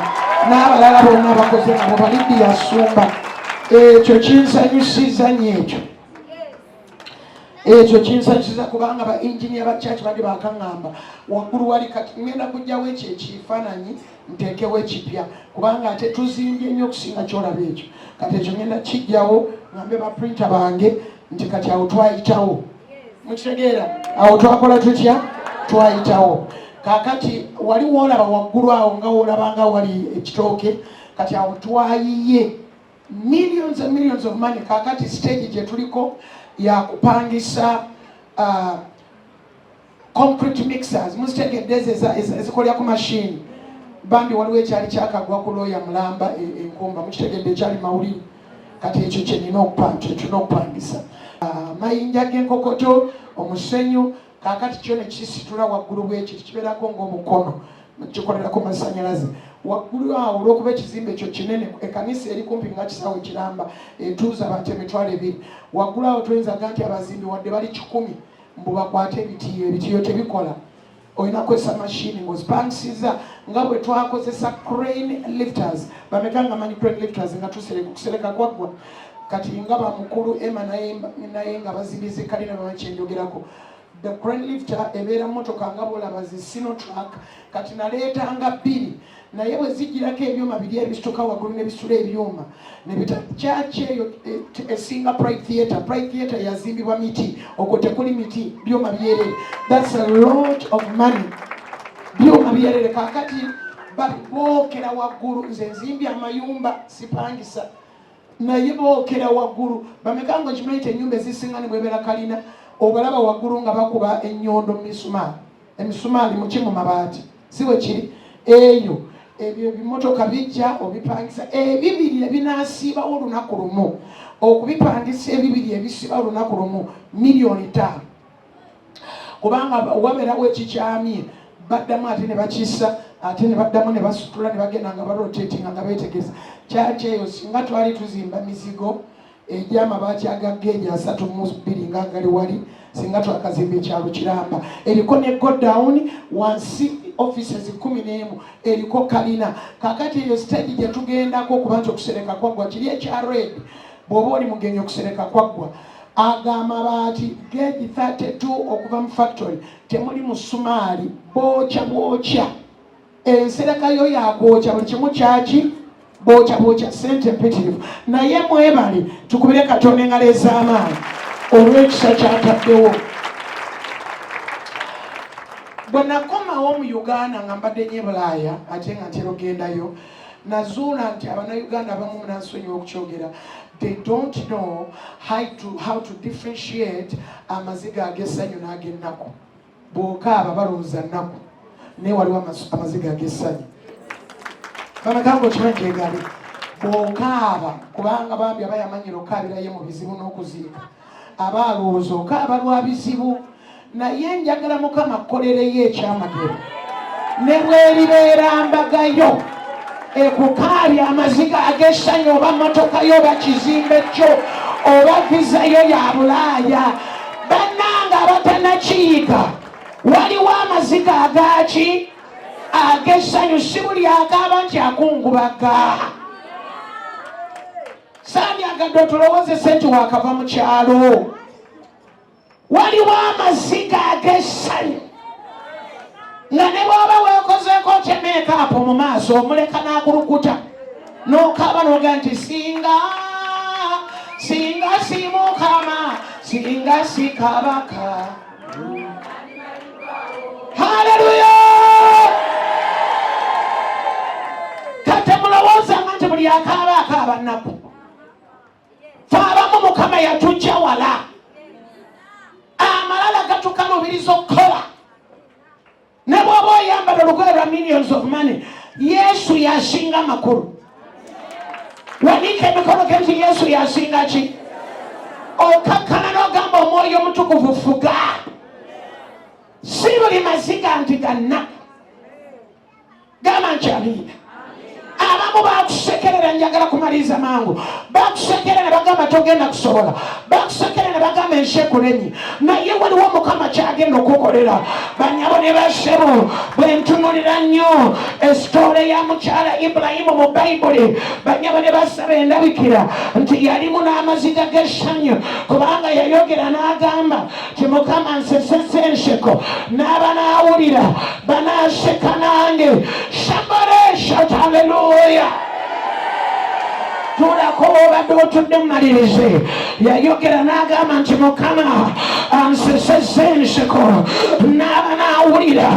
n'abalala bonna abakoze nabo balidi yasumba ekyo kinsanyusiza nnyo ekyo kinsanyusiza kubanga ba engineer ba church bali bakaŋŋamba waggulu wali kati ngenda kujjawo ekyo ekifaananyi nteekewo ekipya kubanga ate tuzimbye nnyo okusinga kyolaba ekyo kati ekyo ngenda kijjawo ngambe baprinta bange nti kati awo twayitawo mukitegeera awo twakola tutya twayitawo kakati wali woolaba waggulu awo nga woolabanga wali ekitooke kati awo twayiye millions and millions of money kakati stage gye tuliko yakupangisa concrete mixers muzitegedde ezikolera ku machine bambi waliwo ekyali kyakagwa ku looya mulamba enkumba mukitegedde ekyali mawulire kati ekyo kyenina okupangisa mayinja g'enkokoto omusenyu kakati kyo nekisitula waggulu bwekyo kibeerako ng'omukono kikolerako masanyalaze waggulu awo olwokuba ekizimbe ekyo kinene ekkanisa eri kumpi nga kisaawe kiramba etuuza abantu 2,000 waggulu awo tuyinza ga nti abazimbi wadde bali 100 mbu bakwate ebitiyo tebikola olina kukozesa mashini ng'ozipangisiza nga bwe twakozesa crane lifters bameka nga manyi crane lifters nga kusereka kwaggwa kati nga bamukulu Emma naye nga bazimbiza kalina bamacyenjogerako the crane lifter ebeera motoka nga bolaba zi Sinotrack kati naleetanga 2 naye bwe zijjirako ebyuma biri ebisituka waggulu nebisula ebyuma nebita kyaki eyo esinga Pride Theatre yazimbibwa miti okwo tekuli miti byuma byerere that's a lot of money byuma byerere kakati bookera waggulu nze nzimbye amayumba sipangisa naye bookera waggulu bamekanga kimaite ennyumba ezisinga nebwebera kalina obalaba waggulu nga bakuba ennyondo emisumaali mukimu mabaati siwe kiri eyo ebyo ebimotoka bijja obipangisa ebibiri ebinasiibawo olunaku lumu okubipangisa ebibiri ebisiba olunaku lumu $5,000,000 kubanga wabeerawo ekikyamye baddamu ate ne bakissa ate ne baddamu ne basitula ne bagenda nga barotatinga nga beetegereza kyaki eyo singa twali tuzimba mizigo egy'amabaati agageeja 32 nga gali wali singa twakazimba ekyalo kiramba eriko ne godown wansi offices 11 eriko kalina kakati eyo stage gye tugendako okuba nti okusereka kwaggwa kiri ekya red bw'oba oli mugenyi okusereka kwaggwa agamabaati geji 32 okuva mu factory temuli musumaali bwokya ensereka yo yakwokya buli kimu kyaki bwokya sente mpitirivu naye mwebale tukubire Katonda engalo ez'amaanyi olw'ekisa kyataddewo bwe nakomawo mu Uganda nga mbadde nnyo Bulaaya ate nga ntera ogendayo nazuula nti abannayuganda abamu munansonyiwa okukyogera they don't know how to differentiate amaziga ag'essanyu n'ag'ennaku bw'okaaba balowooza nnaku naye waliwo amaziga ag'essanyu bamagambo okimanyi gyegali bw'okaaba kubanga bambi aba yamanyira okaabirayo mu bizibu n'okuziika aba alowooza okaaba lwa bizibu naye njagala Mukama akkolereyo ekyamagero ne bweribeera mbagayo ekukaabya amaziga ag'essanyu oba motoka yo oba kizimbe kyo oba vizayo ya Bulaaya bannanga abatanakiyiga waliwo amaziga agaki ag'essanyu si buli akaaba nti akungubaga sandyagadde otulowoozese nti wakava mu kyalo waliwo amaziga ag'essanyu nga ne bw'oba weekozeeko kyemekaapu mu maaso omuleka n'akulukuta n'okaaba n'ogaa nti singa si Mukama singa si kabaka haleluya kate mulowoozanga nti buli akaaba nnaku fe abamu Mukama yatujja wala amalala gatukalubiriza okukola ne bw'oba oyambala olugoye lwa millions of money Yesu yasinga makulu wanika emikono ge nti Yesu yasinga ki okakkana n'ogamba Omwoyo Omutukuvu fuga si buli maziga nti gannaku gamba nti amiina abamu bakusekerera njagala kumaliriza mangu bakusekera ne bagamba togenda kusobola bakusekera ne bagamba ensekulenyi naye waliwo mukama kyagenda okukolera banyabo ne basebo bwe ntunulira nnyo esitole ya mukyala Ibulayimu mu bayibuli banyabo ne basaba endabikira nti yalimu n'amaziga g'essanyu kubanga yayogera n'agamba ti mukama nsesesa enseko n'aba n'awulira banaaseka nange. Somebody shout hallelujah. tulako obadde otudde mumalirize yayogera n'agamba nti mukama ansesezza enseko n'aba n'awulira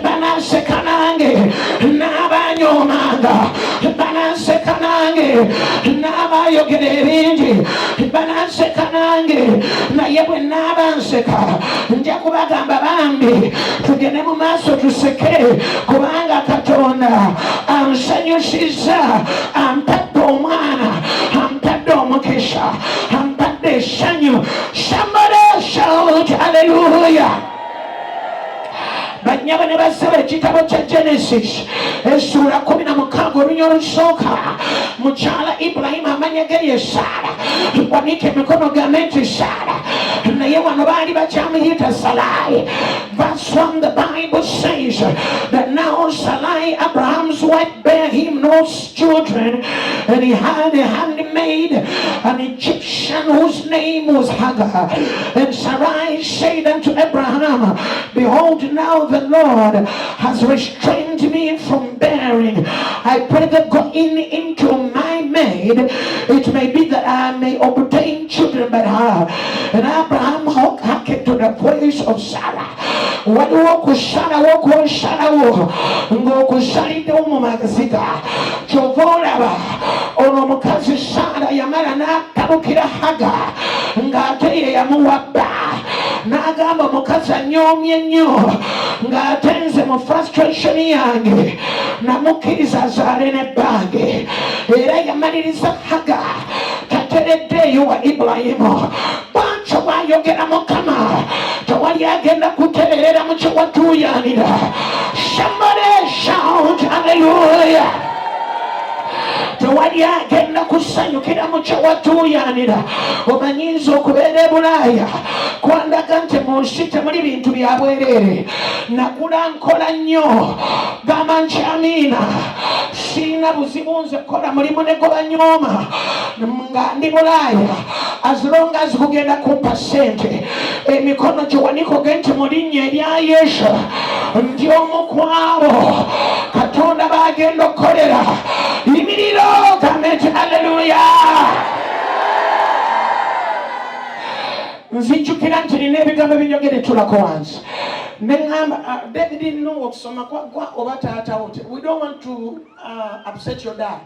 bananseka nange n'abanyoomanga bananseka nange n'abayogera ebingi bananseka nange naye bwe n'abanseka nja kubagamba bambi tugende mu maaso tuseke kubanga katonda ansanyusizza ampadde omwana ampadde omukisa ampadde essanyu. Somebody shout hallelujah. Banyaba ne basaba ekitabo kya Genesis essula 16 olunya olusooka mukyala Ibulayimu amanya ge ye Saara wanike emikono gambe nti Saara naye wano baali bakyamuyita Salai. Verse 1 the Bible says that now Salai Abraham's wife bare him no children and he had a handmaid an Egyptian whose name was Hagar. And Sarai said unto Abraham, behold, now the Lord has restrained me from bearing. I pray that go into my maid, it may be that I may obtain children by her. And Abraham hearkened to the voice of Sarah. Waliwo kusalawo kwosalawo ng'okusaliddewo mu magazika kyova olaba ono omukazi Saara yamala n'atabukira Haga ng'ate ye yamuwa bba n'agamba omukazi anyoomye nnyo ng'ate nze mu frustration yange namukkiriza azaale ne bbange era yamaliriza Haga tatereddeeyo wa Ibulayimu bw'atyo bw'ayogera Mukama tewali agenda kutereera mu kye watuuyanira. Somebody shout hallelujah. Tewali agenda kusanyukira mu kye watuuyanira. Omanyinza okubeera e Bulaaya kwandaga nti mu nsi temuli bintu bya bwereere. Nakula nkola nnyo gamba nti amiina siina buzibu nze kola mulimu ne gwe banyooma nga ndi Bulaaya as long as kugenda kumpa ssente emikono gye wanikoge nti mu linnya erya Yesu ndi omu ku abo Katonda bagenda okukolera. Yimiriro gambe nti haleluya. Nzijjukira nti nina ebigambo ebinyogere tulako wansi neŋŋamba David nno okusoma kwaggwa oba taatawo. We don't want to upset your dad.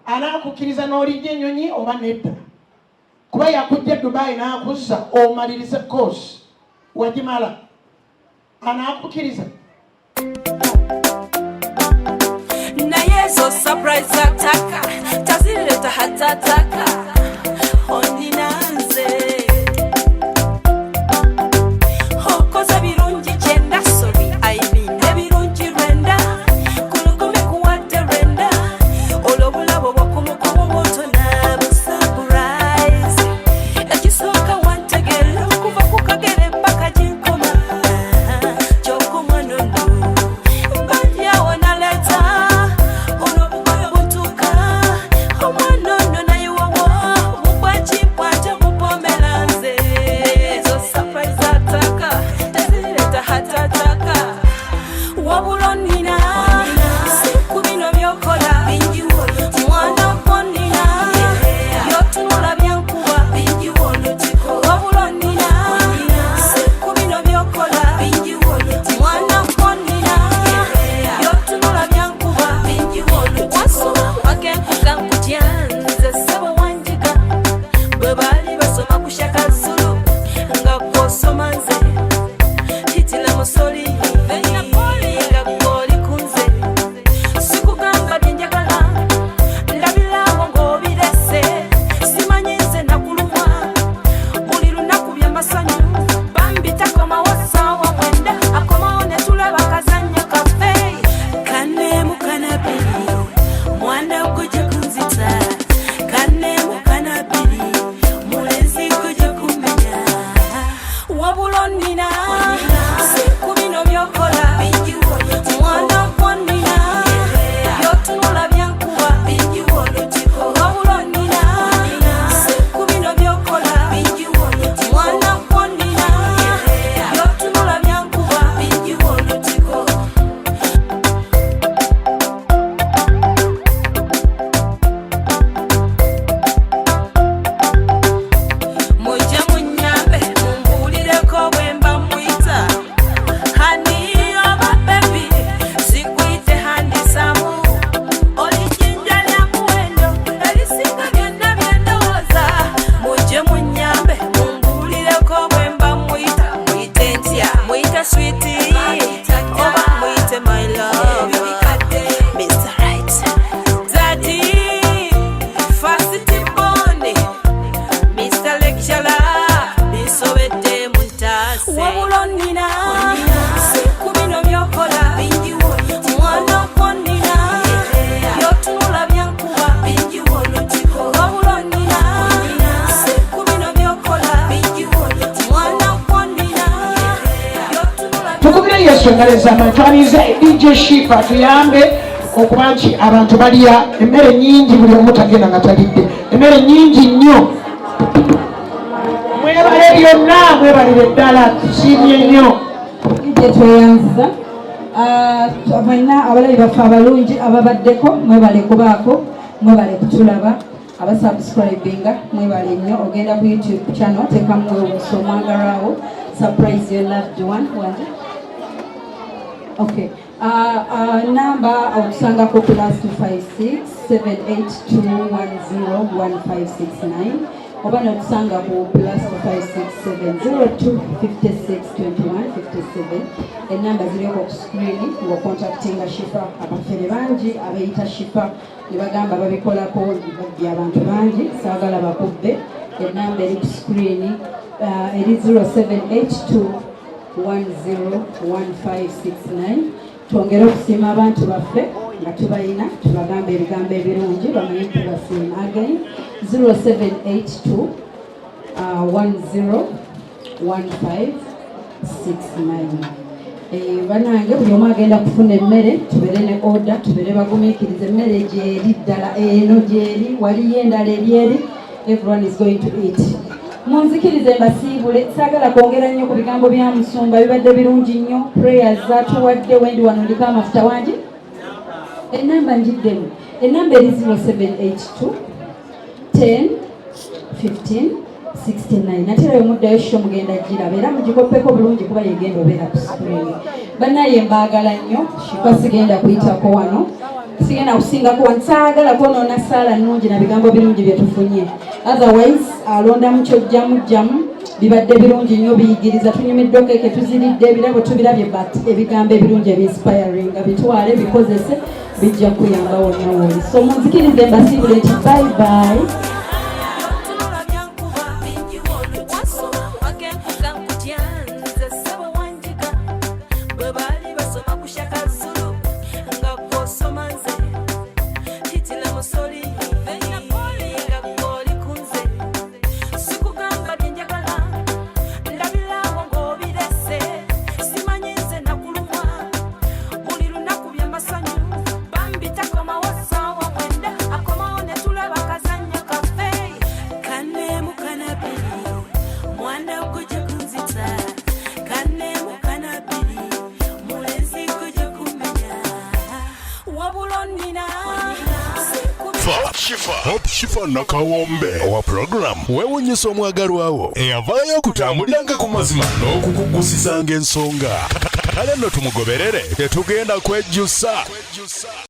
Anaakukkiriza n'olijja ennyonyi oba nedda kuba yakujja Dubai n'akuzza omalirize course wagimala anaakukkiriza naye zo surprise ataka tazileta hatataka oninanze okoza birungi kyenda sobi aibinda birungi rwenda kulukumi kuwadde rwenda olwobulabo bwakumukomo moto nabusurprise ekisooka wantegera kuva ku kagere mpaka ginkoma kyokumanono bandyawo naleta olwobugoyo butuuka omwanono nayewowo bugwakipwate bupomera nze ezo surprise ataka tezireta hatataka wabula nina siku bino byokola mwana konina byotunula byankuba wabula nina siku bino byokola mwana konina byotunula byankuba wasoma wakenkuga nkutya nze sebo wanjika bwe baali basoma ku Shaka Zulu nga kwosoma nze hitila musoli nga gwoli kunze sikugamba byenjagala ndabirawo ng'obirese simanyi nze nakulumwa buli lunaku byamasanyu bambi takomawo ssaawa mwenda akomawo ne tulaba kazannyo kaffe kaneemu kanabiri mwana gwe gye kunziti wabulonina siku bino byokola mwana kwanina byotunula byankuba wabulonina siku bino byokola mwana kwanina byotunula byankuba mujja munyambe mumbulireko bwemba mwita hani oba bebi sikwite handisamu olijinja lya muwendo erisinga byonna byendowooza mujje munyambe mumbulireko bwemba mwita mwite ntya mwite switi oba mwite my love Mr. Right Daddy Fasiti Boni Mr. Lecturer, bisobedde muntase wabulonina siku bino byokola mwana kwanina byotunula byankuba wabulonina siku bino byokola mwana kwanina byotunula tukubire yesu engaleza amantwanize DJ Shifa tuyambe okuba nti abantu balya emmere nyingi buli omu tagenda nga talidde emmere nyingi nnyo mwebale byonna mwebalire ddala tusiimye nnyo ije tweyanziza abaina abalabi baffe abalungi ababaddeko mwebale kubaako mwebale kutulaba abasubscribinga mwebale nnyo ogenda ku YouTube channel tekamu obuso omwagalwawo surprise your loved one wanje okay number okusangako plus 256 782101569 oba notusanga ku plus 56702562157 enamba zirioko ku screen ng'ocontactinga Shifa abafere bangi abayita Shifa ne bagamba babikolako by'abantu bangi saagala bakubbe enamba eri ku screen eri 0782101569 twongere okusiima abantu baffe nga tubayina tubagamba ebigambo ebirungi bamanye tubasiima again 0782 101569 banange buli omu agenda kufuna emmere tubere ne order tubere bagumiikiriza emmere gyeri ddala eno gyeri waliyo endala eryeri everyone is going to eat munzikirize mbasiibule saagala kwongera nnyo ku bigambo bya musumba bibadde birungi nnyo prayers zatuwadde wendi wano ndiko amafuta wangi enamba njiddemu enamba eri 0782 10 15 69 natera yomuddayo sho mugenda giraba era mugikoppeko bulungi kuba yegenda obeera ku screen bannaye mbaagala nnyo Shifa sigenda kuyitako wano sigenda kusingako wano saagala kwonoona saala nnungi na bigambo birungi bye tufunye otherwise alonda mukyojjamu bibadde birungi nnyo biyigiriza tunyumiddeko eke tuziridde ebirabo tubirabye but ebigambo ebirungi ebinspiring bitwale bikozese bijja kuyamba wonna woli so munzikirize mbasiibule nti bye bye Hope Shifa Nakawombe owa program wewunyisa omwagalwawo eyavaayo okutambuliranga ku mazima n'okukugusizanga ensonga kale nno tumugoberere tetugenda kwejjusa